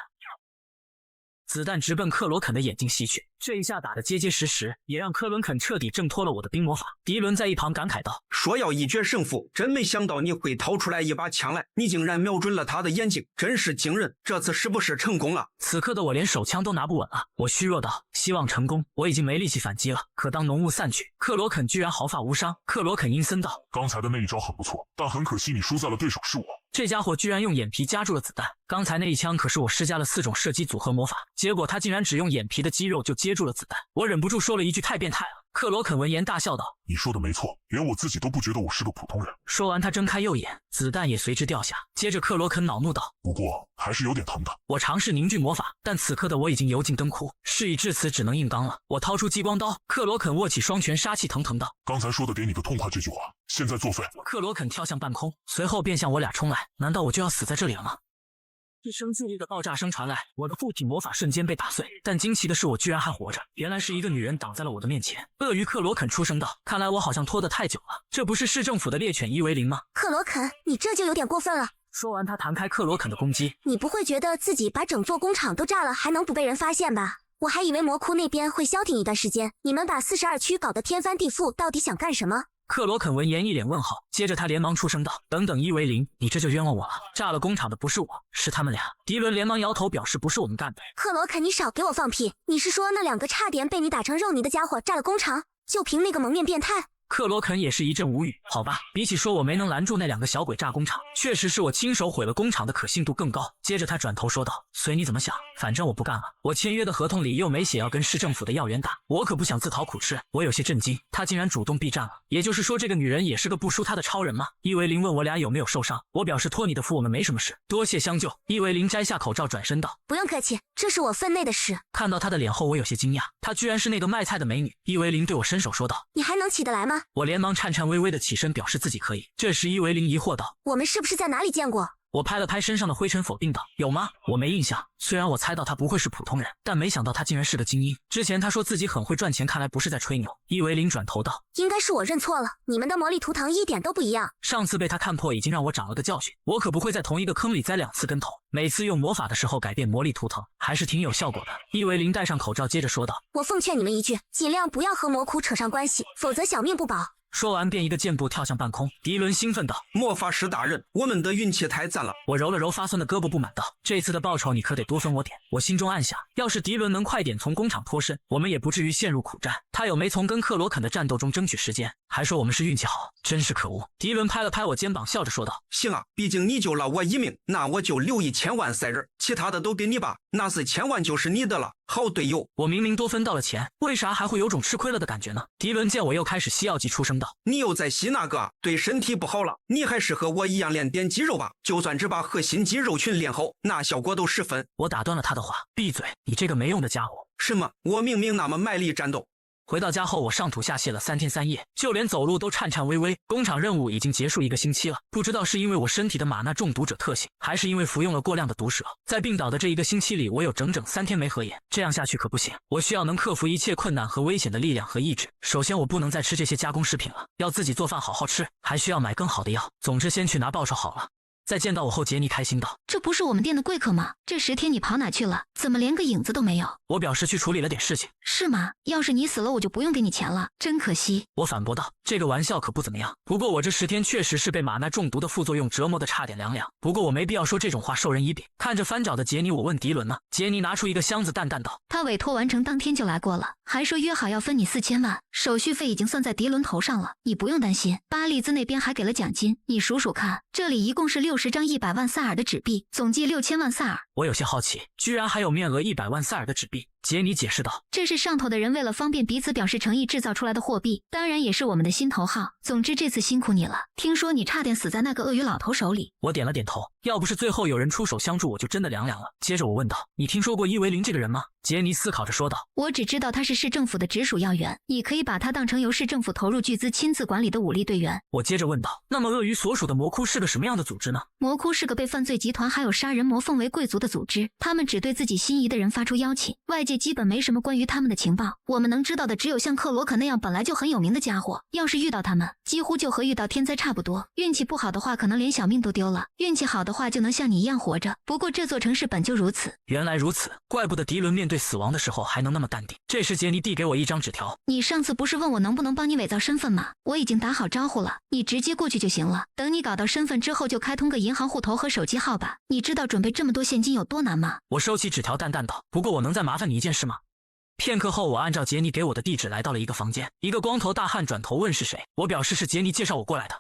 子弹直奔克罗肯的眼睛袭去，这一下打得结结实实，也让克伦肯彻底挣脱了我的冰魔法。迪伦在一旁感慨道：“说要一决胜负，真没想到你会掏出来一把枪来，你竟然瞄准了他的眼睛，真是惊人！这次是不是成功了？”此刻的我连手枪都拿不稳了，我虚弱道：“希望成功。”我已经没力气反击了。可当浓雾散去，克罗肯居然毫发无伤。克罗肯阴森道：“刚才的那一招很不错，但很可惜你输在了对手是我。”这家伙居然用眼皮夹住了子弹，刚才那一枪可是我施加了4种射击组合魔法，结果他竟然只用眼皮的肌肉就接住了子弹。我忍不住说了一句：“太变态了。”克罗肯闻言大笑道：“你说的没错，连我自己都不觉得我是个普通人。”说完他睁开右眼，子弹也随之掉下。接着克罗肯恼怒道：“不过还是有点疼的。”我尝试凝聚魔法，但此刻的我已经油尽灯枯，事已至此只能硬刚了。我掏出激光刀，克罗肯握起双拳，杀气腾腾道：“刚才说的给你个痛快这句话，现在作废。”克罗肯跳向半空，随后便向我俩冲来。难道我就要死在这里了吗？一声剧烈的爆炸声传来，我的护体魔法瞬间被打碎，但惊奇的是我居然还活着。原来是一个女人挡在了我的面前。鳄鱼克罗肯出声道：“看来我好像拖得太久了，这不是市政府的猎犬伊维林吗？”克罗肯，你这就有点过分了。说完他弹开克罗肯的攻击。你不会觉得自己把整座工厂都炸了还能不被人发现吧？我还以为魔窟那边会消停一段时间，你们把42区搞得天翻地覆，到底想干什么？克罗肯闻言一脸问号，接着他连忙出声道：“等等，伊维林，你这就冤枉我了。炸了工厂的不是我，是他们俩。”迪伦连忙摇头，表示不是我们干的。克罗肯，你少给我放屁！你是说那2个差点被你打成肉泥的家伙炸了工厂？就凭那个蒙面变态？克罗肯也是一阵无语。好吧，比起说我没能拦住那2个小鬼炸工厂，确实是我亲手毁了工厂的可信度更高。接着他转头说道：“随你怎么想，反正我不干了。我签约的合同里又没写要跟市政府的要员打，我可不想自讨苦吃。”我有些震惊，他竟然主动避战了。也就是说，这个女人也是个不输他的超人吗？伊维林问我俩有没有受伤，我表示托你的福，我们没什么事，多谢相救。伊维林摘下口罩，转身道：“不用客气，这是我分内的事。”看到他的脸后，我有些惊讶，她居然是那个卖菜的美女。伊维林对我伸手说道：“你还能起得来吗？”我连忙颤颤巍巍的起身，表示自己可以。这时伊维林疑惑道：“我们是不是在哪里见过？”我拍了拍身上的灰尘，否定道：“有吗？我没印象。虽然我猜到他不会是普通人，但没想到他竟然是个精英。之前他说自己很会赚钱，看来不是在吹牛。”伊维林转头道：“应该是我认错了，你们的魔力图腾一点都不一样。上次被他看破，已经让我长了个教训，我可不会在同一个坑里栽2次跟头。每次用魔法的时候改变魔力图腾，还是挺有效果的。”伊维林戴上口罩，接着说道：“我奉劝你们一句，尽量不要和魔窟扯上关系，否则小命不保。”说完便一个箭步跳向半空。迪伦兴奋道：魔法师大人，我们的运气太赞了！我揉了揉发酸的胳膊，不满道：这次的报酬你可得多分我点。我心中暗想，要是迪伦能快点从工厂脱身，我们也不至于陷入苦战。他有没从跟克罗肯的战斗中争取时间，还说我们是运气好，真是可恶。迪伦拍了拍我肩膀，笑着说道：行啊，毕竟你救了我一命，那我就留1000万赛日，其他的都给你吧，那4000万就是你的了。好队友，我明明多分到了钱，为啥还会有种吃亏了的感觉呢？迪伦见我又开始吸药剂，出声道：你又在吸那个，对身体不好了。你还是和我一样练点肌肉吧，就算只把核心肌肉群练好，那效果都10分。我打断了他的话：闭嘴，你这个没用的家伙。什么？我明明那么卖力战斗。回到家后，我上吐下泻了3天3夜，就连走路都颤颤巍巍。工厂任务已经结束1个星期了，不知道是因为我身体的玛纳中毒者特性，还是因为服用了过量的毒蛇，在病倒的这1个星期里，我有整整3天没合眼。这样下去可不行，我需要能克服一切困难和危险的力量和意志。首先，我不能再吃这些加工食品了，要自己做饭好好吃，还需要买更好的药。总之，先去拿报酬好了。在见到我后，杰尼开心道：这不是我们店的贵客吗？这10天你跑哪去了？怎么连个影子都没有？我表示去处理了点事情。是吗？要是你死了，我就不用给你钱了，真可惜。我反驳道：这个玩笑可不怎么样。不过我这10天确实是被玛纳中毒的副作用折磨得差点凉凉。不过我没必要说这种话，授人以柄。看着翻找的杰尼，我问迪伦呢？杰尼拿出一个箱子，淡淡道：他委托完成当天就来过了，还说约好要分你4000万，手续费已经算在迪伦头上了，你不用担心。巴利兹那边还给了奖金，你数数看，这里一共是60张100万萨尔的纸币，总计6000万萨尔。我有些好奇，居然还有面额100万萨尔的纸币。杰尼解释道：这是上头的人为了方便彼此表示诚意制造出来的货币，当然也是我们的心头号。总之这次辛苦你了，听说你差点死在那个鳄鱼老头手里。我点了点头，要不是最后有人出手相助，我就真的凉凉了。接着我问道：你听说过伊维林这个人吗？杰尼思考着说道：我只知道他是市政府的直属要员，你可以把他当成由市政府投入巨资亲自管理的武力队员。我接着问道：那么鳄鱼所属的魔窟是个什么样的组织呢？魔窟是个被犯罪集团还有杀人魔奉为贵族的组织，他们只对自己心仪的人发出邀请，外界基本没什么关于他们的情报，我们能知道的只有像克罗肯那样本来就很有名的家伙，要是遇到他们，几乎就和遇到天灾差不多，运气不好的话可能连小命都丢了，运气好的话就能像你一样活着。不过这座城市本就如此。原来如此，怪不得迪伦面对死亡的时候还能那么淡定。这时杰尼递给我一张纸条：你上次不是问我能不能帮你伪造身份吗？我已经打好招呼了，你直接过去就行了，等你搞到身份之后就开通个银行户头和手机号吧。你知道准备这么多现金有多难吗？我收起纸条淡淡道：不过我能再麻烦你一件事吗？片刻后，我按照杰尼给我的地址来到了一个房间，一个光头大汉转头问是谁，我表示是杰尼介绍我过来的。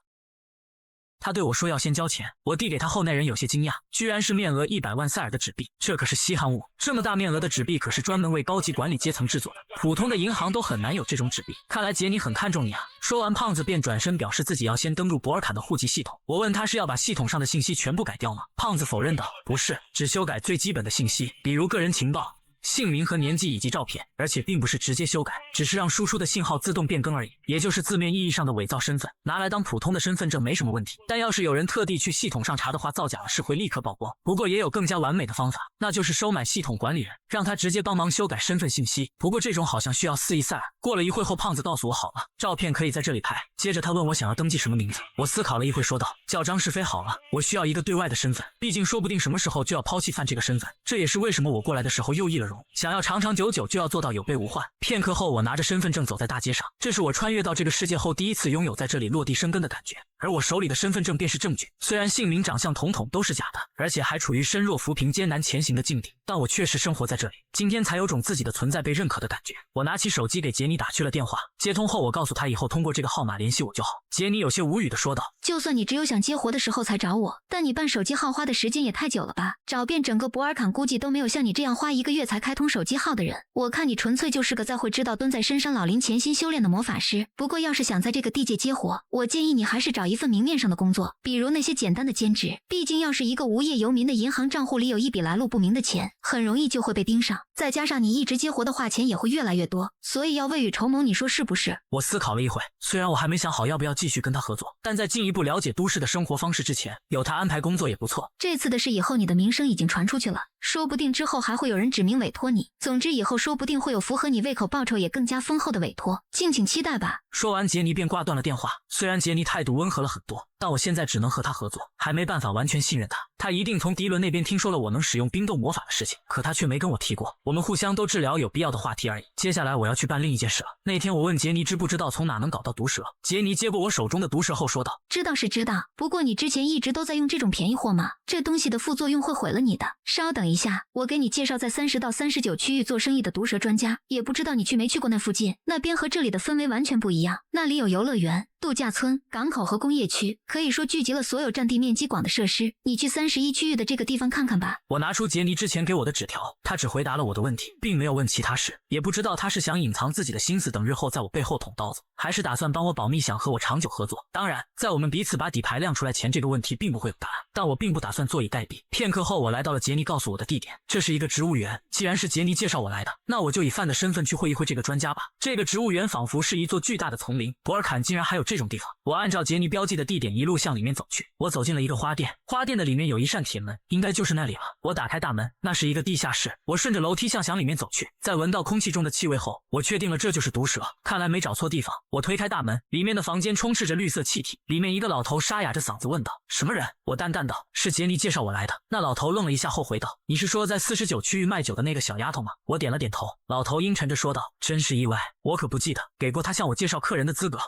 他对我说要先交钱，我递给他后，那人有些惊讶，居然是面额100万塞尔的纸币，这可是稀罕物，这么大面额的纸币可是专门为高级管理阶层制作的，普通的银行都很难有这种纸币，看来杰尼很看重你啊。说完，胖子便转身表示自己要先登录博尔坎的户籍系统。我问他是要把系统上的信息全部改掉吗？胖子否认道：不是，只修改最基本的信息，比如个人情报、姓名和年纪以及照片，而且并不是直接修改，只是让输出的信号自动变更而已，也就是字面意义上的伪造身份，拿来当普通的身份证没什么问题。但要是有人特地去系统上查的话，造假了是会立刻曝光。不过也有更加完美的方法，那就是收买系统管理人，让他直接帮忙修改身份信息。不过这种好像需要4亿塞尔。过了一会后，胖子告诉我好了，照片可以在这里拍。接着他问我想要登记什么名字，我思考了一会说道：叫张世飞好了，我需要一个对外的身份，毕竟说不定什么时候就要抛弃范这个身份，这也是为什么我过来的时候又易了容，想要长长久久就要做到有备无患。片刻后，我拿着身份证走在大街上，这是我穿越到这个世界后第一次拥有在这里落地生根的感觉，而我手里的身份证便是证据。虽然姓名长相统统都是假的，而且还处于身弱扶贫艰难前行的境地，但我确实生活在这里，今天才有种自己的存在被认可的感觉。我拿起手机给杰尼打去了电话，接通后我告诉他以后通过这个号码联系我就好。杰尼有些无语的说道：就算你只有想接活的时候才找我，但你办手机号花的时间也太久了吧，找遍整个博尔坎估计都没有像你这样花1个月才开通手机号的人。我看你纯粹就是个在会知道蹲在深山老林潜心修炼的魔法师。不过要是想在这个地界接活，我建议你还是找一份明面上的工作，比如那些简单的兼职，毕竟要是一个无业游民的银行账户里有一笔来路不明的钱，很容易就会被盯上，再加上你一直接活的话，钱也会越来越多，所以要未雨绸缪，你说是不是？我思考了一会，虽然我还没想好要不要继续跟他合作，但在进一步了解都市的生活方式之前，有他安排工作也不错。这次的事以后你的名声已经传出去了，说不定之后还会有人指名委托你，总之以后说不定会有符合你胃口报酬也更加丰厚的委托，敬请期待吧。说完，杰尼便挂断了电话。虽然杰尼态度温和了很多，但我现在只能和他合作，还没办法完全信任他。他一定从迪伦那边听说了我能使用冰冻魔法的事情，可他却没跟我提过。我们互相都治疗有必要的话题而已。接下来我要去办另一件事了。那天我问杰尼知不知道从哪能搞到毒蛇，杰尼接过我手中的毒蛇后说道：知道是知道，不过你之前一直都在用这种便宜货吗？这东西的副作用会毁了你的。稍等一下，我给你介绍在30到39区域做生意的毒蛇专家，也不知道你去没去过那附近，那边和这里的氛围完全不一样，那里有游乐园、度假村、港口和工业区，可以说聚集了所有占地面积广的设施。你去31区域的这个地方看看吧。我拿出杰尼之前给我的纸条，他只回答了我的问题，并没有问其他事，也不知道他是想隐藏自己的心思，等日后在我背后捅刀子，还是打算帮我保密，想和我长久合作。当然，在我们彼此把底牌亮出来前，这个问题并不会有答案，但我并不打算坐以待毙。片刻后，我来到了杰尼告诉我的地点，这是一个植物园。既然是杰尼介绍我来的，那我就以范的身份去会一会这个专家吧。这个植物园仿佛是一座巨大的丛林，博尔坎竟然还有这种地方。我按照杰尼标记的地点一路向里面走去，我走进了一个花店，花店的里面有一扇铁门，应该就是那里了。我打开大门，那是一个地下室。我顺着楼梯向里面走去，在闻到空气中的气味后，我确定了这就是毒蛇，看来没找错地方。我推开大门，里面的房间充斥着绿色气体，里面一个老头沙哑着嗓子问道：什么人？我淡淡道：是杰尼介绍我来的。那老头愣了一下后回道：你是说在49区域卖酒的那个小丫头吗？我点了点头。老头阴沉着说道：真是意外，我可不记得给过他向我介绍客人的资格。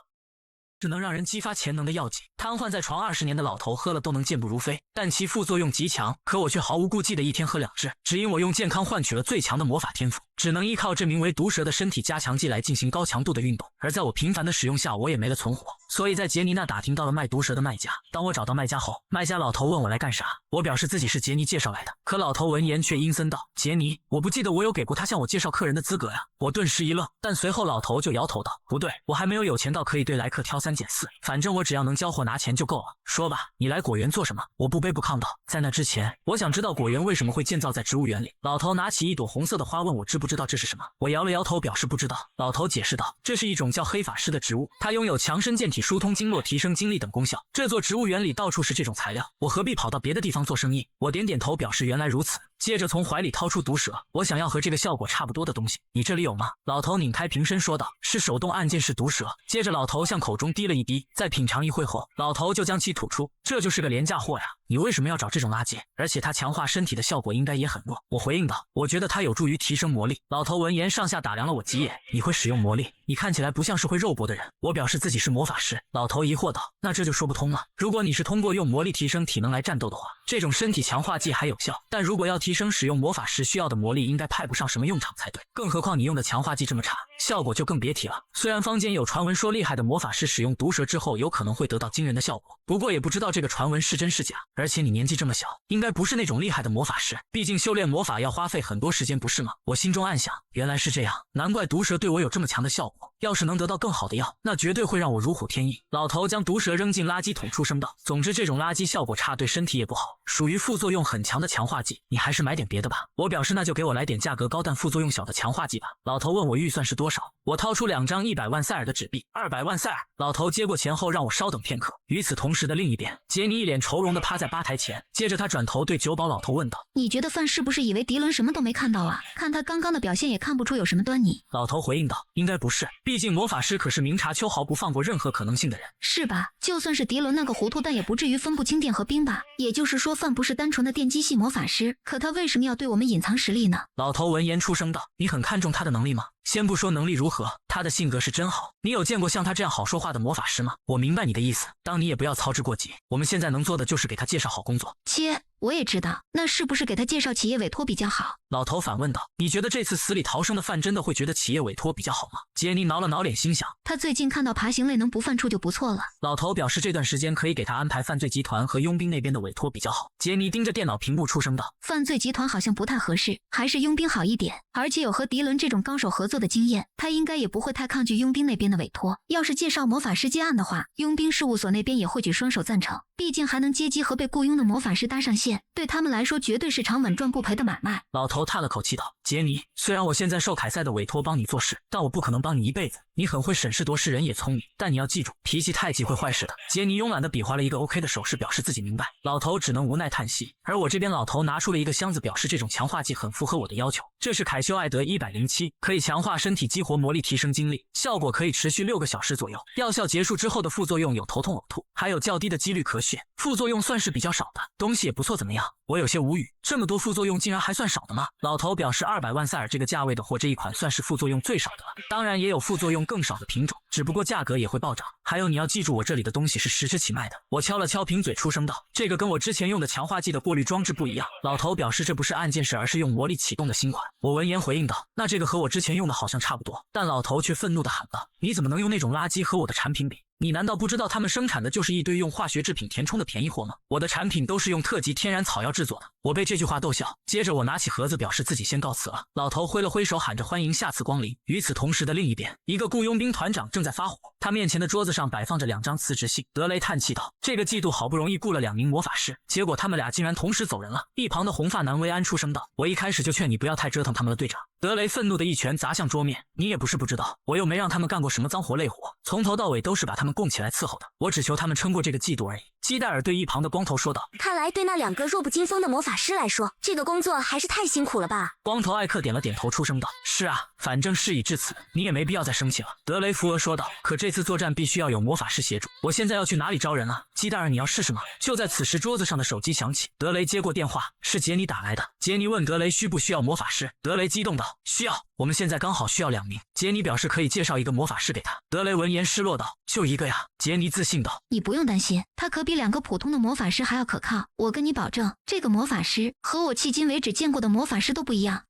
是能让人激发潜能的药剂，瘫痪在床20年的老头喝了都能健步如飞，但其副作用极强，可我却毫无顾忌的一天喝2支，只因我用健康换取了最强的魔法天赋，只能依靠这名为毒蛇的身体加强剂来进行高强度的运动，而在我频繁的使用下，我也没了存活，所以在杰尼那打听到了卖毒蛇的卖家。当我找到卖家后，卖家老头问我来干啥，我表示自己是杰尼介绍来的，可老头闻言却阴森道：杰尼，我不记得我有给过他向我介绍客人的资格呀。我顿时一愣，但随后老头就摇头道：不对，我还没有钱到可以对来客挑3拣4，反正我只要能交货拿钱就够了。说吧，你来果园做什么？我不卑不亢道。在那之前，我想知道果园为什么会建造在植物园里。老头拿起一朵红色的花问我知不知道这是什么，我摇了摇头表示不知道。老头解释道：这是一种叫黑法师的植物，它拥有强身健体、疏通经络、提升精力等功效。这座植物园里到处是这种材料，我何必跑到别的地方做生意？我点点头表示原来如此，接着从怀里掏出毒蛇，我想要和这个效果差不多的东西，你这里有吗？老头拧开瓶身说道：是手动按键式毒蛇。接着老头向口中滴了一滴，在品尝一会后，老头就将其吐出，这就是个廉价货呀，你为什么要找这种垃圾？而且它强化身体的效果应该也很弱。我回应道：我觉得它有助于提升魔力。老头闻言上下打量了我几眼，你会使用魔力？你看起来不像是会肉搏的人。我表示自己是魔法师。老头疑惑道：那这就说不通了，如果你是通过用魔力提升体能来战斗的话，这种身体强化剂还有效，但如果要提升使用魔法时需要的魔力，应该派不上什么用场才对，更何况你用的强化剂这么差，效果就更别提了。虽然坊间有传闻说厉害的魔法师使用毒蛇之后有可能会得到惊人的效果，不过也不知道这个传闻是真是假。而且你年纪这么小，应该不是那种厉害的魔法师，毕竟修炼魔法要花费很多时间不是吗？我心中暗想，原来是这样，难怪毒蛇对我有这么强的效果，要是能得到更好的药，那绝对会让我如虎添翼。老头将毒蛇扔进垃圾桶，出声道：总之这种垃圾效果差，对身体也不好，属于副作用很强的强化剂，你还是买点别的吧。我表示那就给我来点价格高但副作用小的强化剂吧。老头问我预算是多少，我掏出2张100万塞尔的纸币。200万塞尔。老头接过钱后让我稍等片刻。与此同时的另一边，杰尼一脸愁容地趴在吧台前，接着他转头对酒保老头问道：你觉得范是不是以为迪伦什么都没看到啊？看他刚刚的表现也看不出有什么端倪。老头回应道：应该不是，毕竟魔法师可是明察秋毫不放过任何可能性的人。是吧？就算是迪伦那个糊涂，但也不至于分不清电和冰吧？也就是说范不是单纯的电机系魔法师，可他为什么要对我们隐藏实力呢？老头闻言出声道：你很看重他的能力吗？先不说能力如何，他的性格是真好。你有见过像他这样好说话的魔法师吗？我明白你的意思，当你也不要操之过急。我们现在能做的就是给他介绍好工作。切，我也知道，那是不是给他介绍企业委托比较好？老头反问道：你觉得这次死里逃生的范真的会觉得企业委托比较好吗？杰尼挠了挠脸心想，他最近看到爬行类能不犯怵就不错了。老头表示这段时间可以给他安排犯罪集团和佣兵那边的委托比较好。杰尼盯着电脑屏幕出声道：犯罪集团好像不太合适，还是佣兵好一点，而且有和迪伦这种高手合作的经验，他应该也不会太抗拒佣兵那边的委托。要是介绍魔法师接案的话，佣兵事务所那边也会举双手赞成，毕竟还能接机和被雇佣的魔法师搭上线，对他们来说绝对是场稳赚不赔的买卖。老头叹了口气道：杰尼，虽然我现在受凯塞的委托帮你做事，但我不可能帮你一辈子。你很会审时度势，人也聪明，但你要记住，脾气太急会坏事的。杰尼慵懒地比划了一个 OK 的手势，表示自己明白。老头只能无奈叹息。而我这边，老头拿出了一个箱子，表示这种强化剂很符合我的要求。这是凯修艾德107，可以强化身体激活魔力，提升精力，效果可以持续6个小时左右。药效结束之后的副作用有头痛、呕吐，还有较低的几率咳血，副作用算是比较少的，东西也不错，怎么样？我有些无语，这么多副作用竟然还算少的吗？老头表示200万塞尔这个价位的货，这一款算是副作用最少的了，当然也有副作用更少的品种，只不过价格也会暴涨。还有你要记住，我这里的东西是实时起卖的。我敲了敲瓶嘴，出声道：“这个跟我之前用的强化剂的过滤装置不一样。”老头表示这不是按键式，而是用魔力启动的新款。我闻言回应道：“那这个和我之前用的好像差不多。”但老头却愤怒地喊道：“你怎么能用那种垃圾和我的产品比？你难道不知道他们生产的就是一堆用化学制品填充的便宜货吗？我的产品都是用特级天然草药制作的。”我被这句话逗笑，接着我拿起盒子表示自己先告辞了。老头挥了挥手，喊着欢迎下次光临。与此同时的另一边，一个雇佣兵团长正在发火，他面前的桌子上摆放着2张辞职信。德雷叹气道：“这个季度好不容易雇了2名魔法师，结果他们俩竟然同时走人了。”一旁的红发男薇安出声道：“我一开始就劝你不要太折腾他们了，队长。”德雷愤怒的一拳砸向桌面：“你也不是不知道，我又没让他们干过什么脏活累活，从头到尾都是把他们供起来伺候的，我只求他们撑过这个季度而已。”基戴尔对一旁的光头说道：“看来对那2个弱不禁风的魔法师来说，这个工作还是太辛苦了吧？”光头艾克点了点头，出声道：“是啊，反正事已至此，你也没必要再生气了。”德雷扶额说道：“可这次作战必须要有魔法师协助，我现在要去哪里招人啊？基戴尔，你要试试吗？”就在此时，桌子上的手机响起，德雷接过电话，是杰尼打来的。杰尼问德雷需不需要魔法师，德雷激动道：“需要，我们现在刚好需要2名。”杰尼表示可以介绍一个魔法师给他。德雷闻言失落道：“就一个呀？”杰尼自信道：“你不用担心，他可比2个普通的魔法师还要可靠。我跟你保证，这个魔法师和我迄今为止见过的魔法师都不一样。”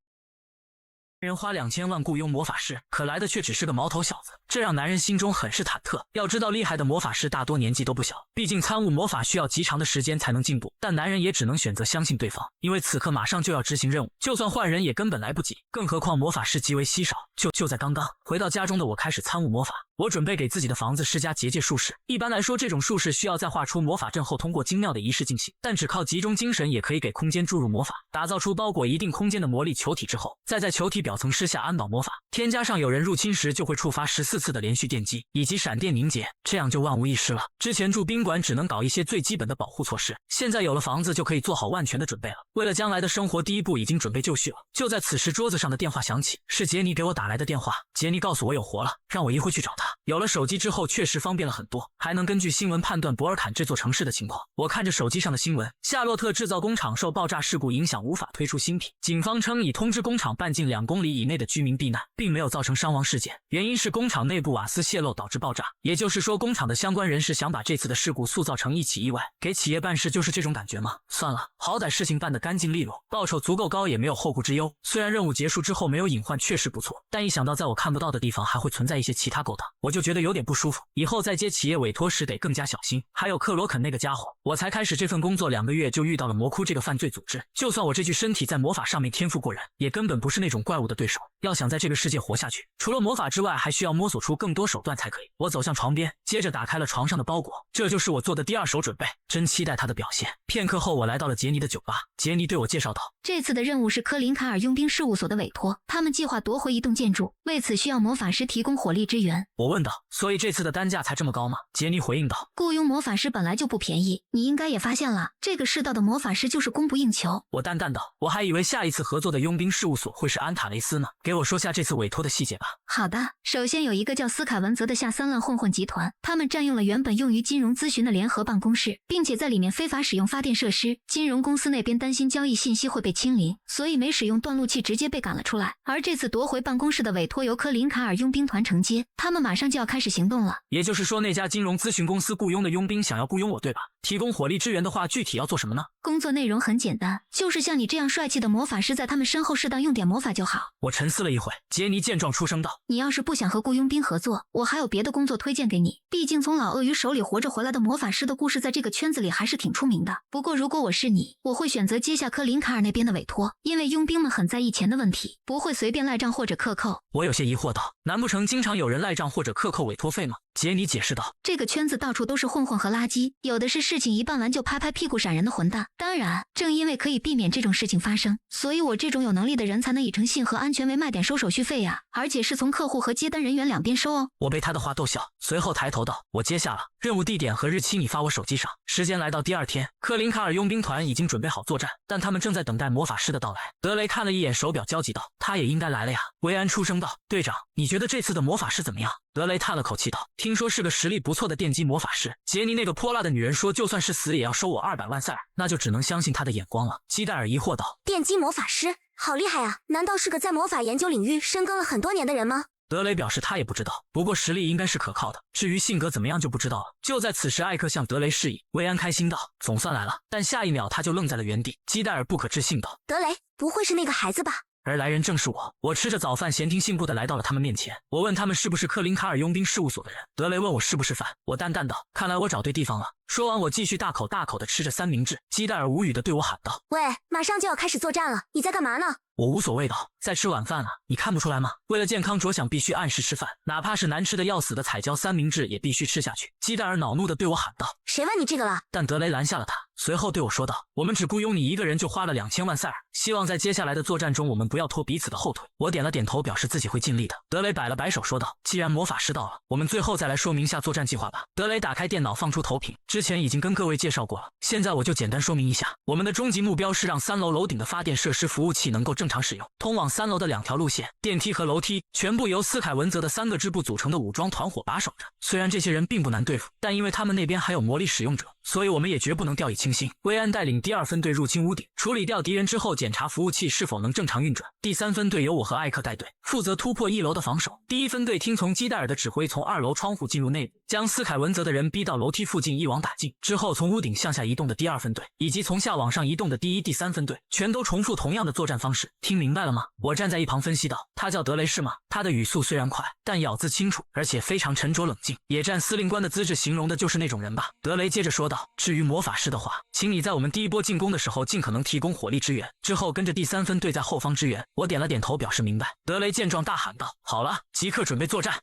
人花2000万雇佣魔法师，可来的却只是个毛头小子，这让男人心中很是忐忑。要知道，厉害的魔法师大多年纪都不小，毕竟参悟魔法需要极长的时间才能进步。但男人也只能选择相信对方，因为此刻马上就要执行任务，就算换人也根本来不及。更何况魔法师极为稀少。就在刚刚回到家中的我开始参悟魔法。我准备给自己的房子施加结界术式。一般来说，这种术式需要在画出魔法阵后，通过精妙的仪式进行，但只靠集中精神也可以给空间注入魔法，打造出包裹一定空间的魔力球体之后，再在球体表层施下安保魔法。添加上有人入侵时就会触发14次的连续电击以及闪电凝结，这样就万无一失了。之前住宾馆只能搞一些最基本的保护措施，现在有了房子就可以做好万全的准备了。为了将来的生活，第一步已经准备就绪了。就在此时，桌子上的电话响起，是杰尼给我打来的电话。杰尼告诉我有活了，让我一会去找他。有了手机之后，确实方便了很多，还能根据新闻判断博尔坎这座城市的情况。我看着手机上的新闻，夏洛特制造工厂受爆炸事故影响无法推出新品，警方称已通知工厂半径2公里以内的居民避难，并没有造成伤亡事件，原因是工厂内部瓦斯泄漏导致爆炸。也就是说，工厂的相关人士想把这次的事故塑造成一起意外，给企业办事就是这种感觉吗？算了，好歹事情办得干净利落，报酬足够高，也没有后顾之忧。虽然任务结束之后没有隐患确实不错，但一想到在我看不到的地方还会存在一些其他勾当，我就觉得有点不舒服。以后再接企业委托时得更加小心。还有克罗肯那个家伙，我才开始这份工作2个月就遇到了魔窟这个犯罪组织，就算我这具身体在魔法上面天赋过人，也根本不是那种怪物的对手。要想在这个世界活下去，除了魔法之外，还需要摸索出更多手段才可以。我走向床边，接着打开了床上的包裹，这就是我做的第2手准备，真期待他的表现。片刻后，我来到了杰尼的酒吧，杰尼对我介绍道：“这次的任务是科林卡尔佣兵事务所的委托，他们计划夺回一栋建筑，为此需要魔法师提供火力支援。”我问道：“所以这次的单价才这么高吗？”杰尼回应道：“雇佣魔法师本来就不便宜，你应该也发现了，这个世道的魔法师就是供不应求。”我淡淡道：“我还以为下一次合作的佣兵事务所会是安塔雷斯呢，给我说下这次委托的细节吧。”好的，首先有一个叫斯卡文泽的下三滥混混集团，他们占用了原本用于金融咨询的联合办公室，并且在里面非法使用发电设施。金融公司那边担心交易信息会被清零，所以没使用断路器，直接被赶了出来。而这次夺回办公室的委托由科林卡尔佣兵团承接，他们马上就要开始行动了。也就是说，那家金融咨询公司雇佣的佣兵想要雇佣我，对吧？提供火力支援的话，具体要做什么呢？工作内容很简单，就是像你这样帅气的魔法师在他们身后适当用点魔法就好。我沉思了一会，杰尼见状出声道：“你要是不想和雇佣兵合作，我还有别的工作推荐给你。毕竟从老鳄鱼手里活着回来的魔法师的故事在这个圈子里还是挺出名的。不过如果我是你，我会选择接下科林卡尔那边的委托，因为佣兵们很在意钱的问题，不会随便赖账或者克扣。”我有些疑惑道：“难不成经常有人赖账或者克扣委托费吗？”杰尼解释道：“这个圈子到处都是混混和垃圾，有的是事情一办完就拍拍屁股闪人的混蛋。当然，正因为可以避免这种事情发生，所以我这种有能力的人才能以诚信和安全为卖点收手续费啊，而且是从客户和接单人员两边收哦。”我被他的话逗笑，随后抬头道：“我接下了，任务地点和日期你发我手机上。”时间来到第2天，科林卡尔佣兵团已经准备好作战，但他们正在等待魔法师的到来。德雷看了一眼手表，焦急道：“他也应该来了呀。”维安出声道：“队长，你觉得这次的魔法师怎么样？”德雷叹了口气道：“听说是个实力不错的电击魔法师。杰尼那个泼辣的女人说，就算是死也要收我200万塞尔，那就只能相信她的眼光了。基戴尔疑惑道：电击魔法师，好厉害啊！难道是个在魔法研究领域深耕了很多年的人吗？德雷表示他也不知道，不过实力应该是可靠的，至于性格怎么样就不知道了。就在此时，艾克向德雷示意，薇安开心道：总算来了。但下一秒他就愣在了原地。基戴尔不可置信道：德雷，不会是那个孩子吧？而来人正是我。我吃着早饭，闲庭信步地来到了他们面前。我问他们是不是克林卡尔佣兵事务所的人。德雷问我是不是饭，我淡淡道：看来我找对地方了。说完，我继续大口大口地吃着三明治。基戴尔无语地对我喊道：喂，马上就要开始作战了，你在干嘛呢？我无所谓道：在吃晚饭啊，你看不出来吗？为了健康着想，必须按时吃饭，哪怕是难吃的要死的彩椒三明治也必须吃下去。基戴尔恼怒地对我喊道：谁问你这个了？但德雷拦下了他，随后对我说道：我们只雇佣你一个人就花了2000万塞尔，希望在接下来的作战中我们不要拖彼此的后腿。我点了点头，表示自己会尽力的。德雷摆了摆手说道：既然魔法师到了，我们最后再来说明下作战计划吧。德雷打开电脑，放出投屏，之前已经跟各位介绍过了，现在我就简单说明一下。我们的终极目标是让3楼楼顶的发电设施服务器能够正常使用，通往3楼的2条路线，电梯和楼梯，全部由斯凯文泽的3个支部组成的武装团伙把守着。虽然这些人并不难对付，但因为他们那边还有魔力使用者，所以我们也绝不能掉以轻心。薇安带领第2分队入侵屋顶，处理掉敌人之后，检查服务器是否能正常运转。第3分队由我和艾克带队，负责突破1楼的防守。第1分队听从基戴尔的指挥，从2楼窗户进入内部，将斯凯文泽的人逼到楼梯附近，一网打尽。之后从屋顶向下移动的第2分队，以及从下往上移动的第1、第3分队，全都重复同样的作战方式。听明白了吗？我站在一旁分析道：他叫德雷是吗？他的语速虽然快，但咬字清楚，而且非常沉着冷静。野战司令官的资质形容的就是那种人吧。德雷接着说道：至于魔法师的话，请你在我们第一波进攻的时候尽可能提供火力支援，之后跟着第3分队在后方支援。我点了点头表示明白。德雷见状大喊道：好了，即刻准备作战。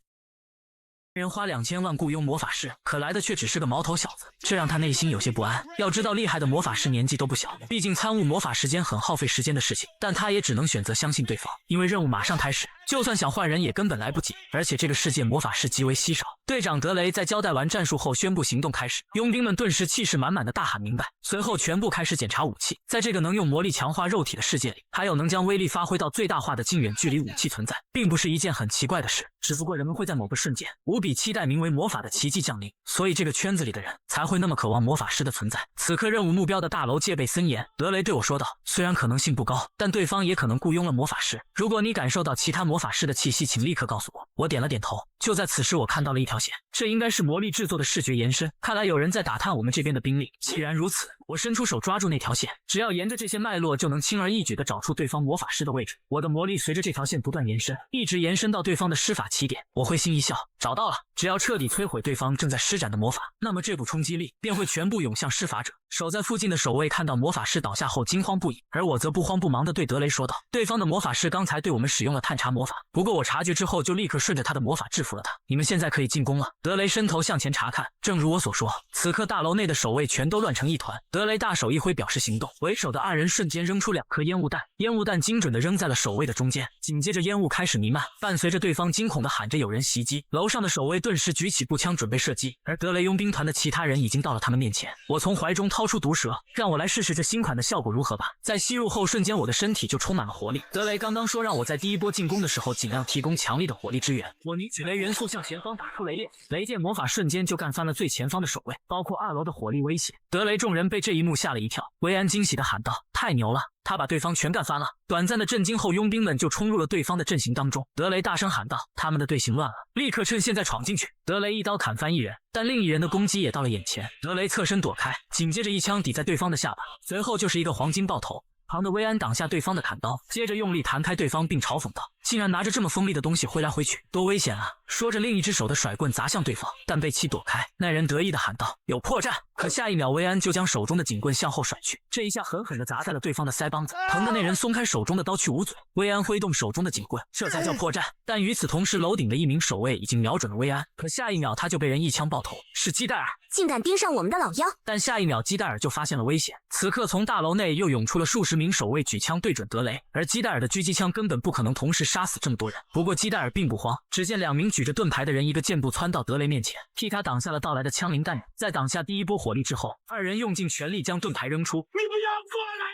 人花2000万雇佣魔法师，可来的却只是个毛头小子，这让他内心有些不安。要知道厉害的魔法师年纪都不小，毕竟参悟魔法时间很耗费时间的事情，但他也只能选择相信对方，因为任务马上开始，就算想换人也根本来不及，而且这个世界魔法师极为稀少。队长德雷在交代完战术后宣布行动开始，佣兵们顿时气势满满的大喊明白，随后全部开始检查武器。在这个能用魔力强化肉体的世界里，还有能将威力发挥到最大化的近远距离武器存在，并不是一件很奇怪的事，只不过人们会在某个瞬间无比期待名为魔法的奇迹降临，所以这个圈子里的人才会那么渴望魔法师的存在。此刻任务目标的大楼戒备森严，德雷对我说道：虽然可能性不高，但对方也可能雇佣了魔法师，如果你感受到其他魔法师的气息，请立刻告诉我。我点了点头。就在此时，我看到了一条线，这应该是魔力制作的视觉延伸，看来有人在打探我们这边的兵力。既然如此，我伸出手抓住那条线，只要沿着这些脉络，就能轻而易举地找出对方魔法师的位置。我的魔力随着这条线不断延伸，一直延伸到对方的施法起点。我会心一笑，找到了，只要彻底摧毁对方正在施展的魔法，那么这股冲击力便会全部涌向施法者。守在附近的守卫看到魔法师倒下后惊慌不已，而我则不慌不忙地对德雷说道：对方的魔法师刚才对我们使用了探查魔法，不过我察觉之后就立刻顺着他的魔法制服了他，你们现在可以进攻了。德雷伸头向前查看，正如我所说，此刻大楼内的守卫全都乱成一团。德雷大手一挥表示行动，为首的2人瞬间扔出2颗烟雾弹，烟雾弹精准地扔在了守卫的中间，紧接着烟雾开始弥漫，伴随着对方惊恐地喊着有人袭击，楼上的守卫顿时举起步枪准备射击，而德雷佣兵团的其他人已经到了他们面前。我从怀中掏出毒蛇，让我来试试这新款的效果如何吧。在吸入后瞬间，我的身体就充满了活力。德雷刚刚说让我在第一波进攻的时候尽量提供强力的火力支援，我凝聚雷元素向前方打出雷电，雷电魔法瞬间就干翻了最前方的守卫，包括2楼的火力威胁。德雷众人被这一幕吓了一跳，薇安惊喜地喊道：太牛了，他把对方全干翻了。短暂的震惊后，佣兵们就冲入了对方的阵型当中。德雷大声喊道：他们的队形乱了，立刻趁现在闯进去。德雷一刀砍翻1人，但另一人的攻击也到了眼前，德雷侧身躲开，紧接着一枪抵在对方的下巴，随后就是一个黄金爆头。旁的薇安挡下对方的砍刀，接着用力弹开对方，并嘲讽道：竟然拿着这么锋利的东西挥来挥去，多危险啊！说着另一只手的甩棍砸向对方，但被其躲开。那人得意地喊道：有破绽！可下一秒薇安就将手中的警棍向后甩去，这一下狠狠地砸在了对方的腮帮子，疼的那人松开手中的刀去捂嘴。薇安挥动手中的警棍，这才叫破绽。但与此同时，楼顶的一名守卫已经瞄准了薇安，可下一秒他就被人一枪爆头，是基戴尔。竟敢盯上我们的老幺！但下一秒基戴尔就发现了危险，此刻从大楼内又涌出了数十名守卫，举枪对准德雷，而基戴尔的狙击枪根本不可能同时杀死这么多人。不过基戴尔并不慌，只见2名举着盾牌的人一个箭步窜到德雷面前，替他挡下了到来的枪林弹雨。在挡下第一波火力之后，2人用尽全力将盾牌扔出。你不要过来！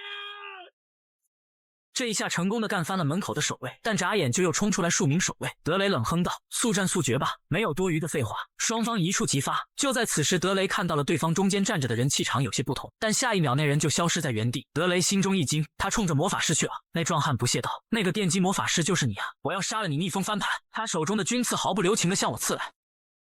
这一下成功的干翻了门口的守卫，但眨眼就又冲出来数名守卫。德雷冷哼道：“速战速决吧，没有多余的废话。”双方一触即发。就在此时，德雷看到了对方中间站着的人气场有些不同，但下一秒那人就消失在原地。德雷心中一惊，他冲着魔法师去了。那壮汉不屑道：“那个电击魔法师就是你啊！我要杀了你，逆风翻盘！”他手中的军刺毫不留情地向我刺来。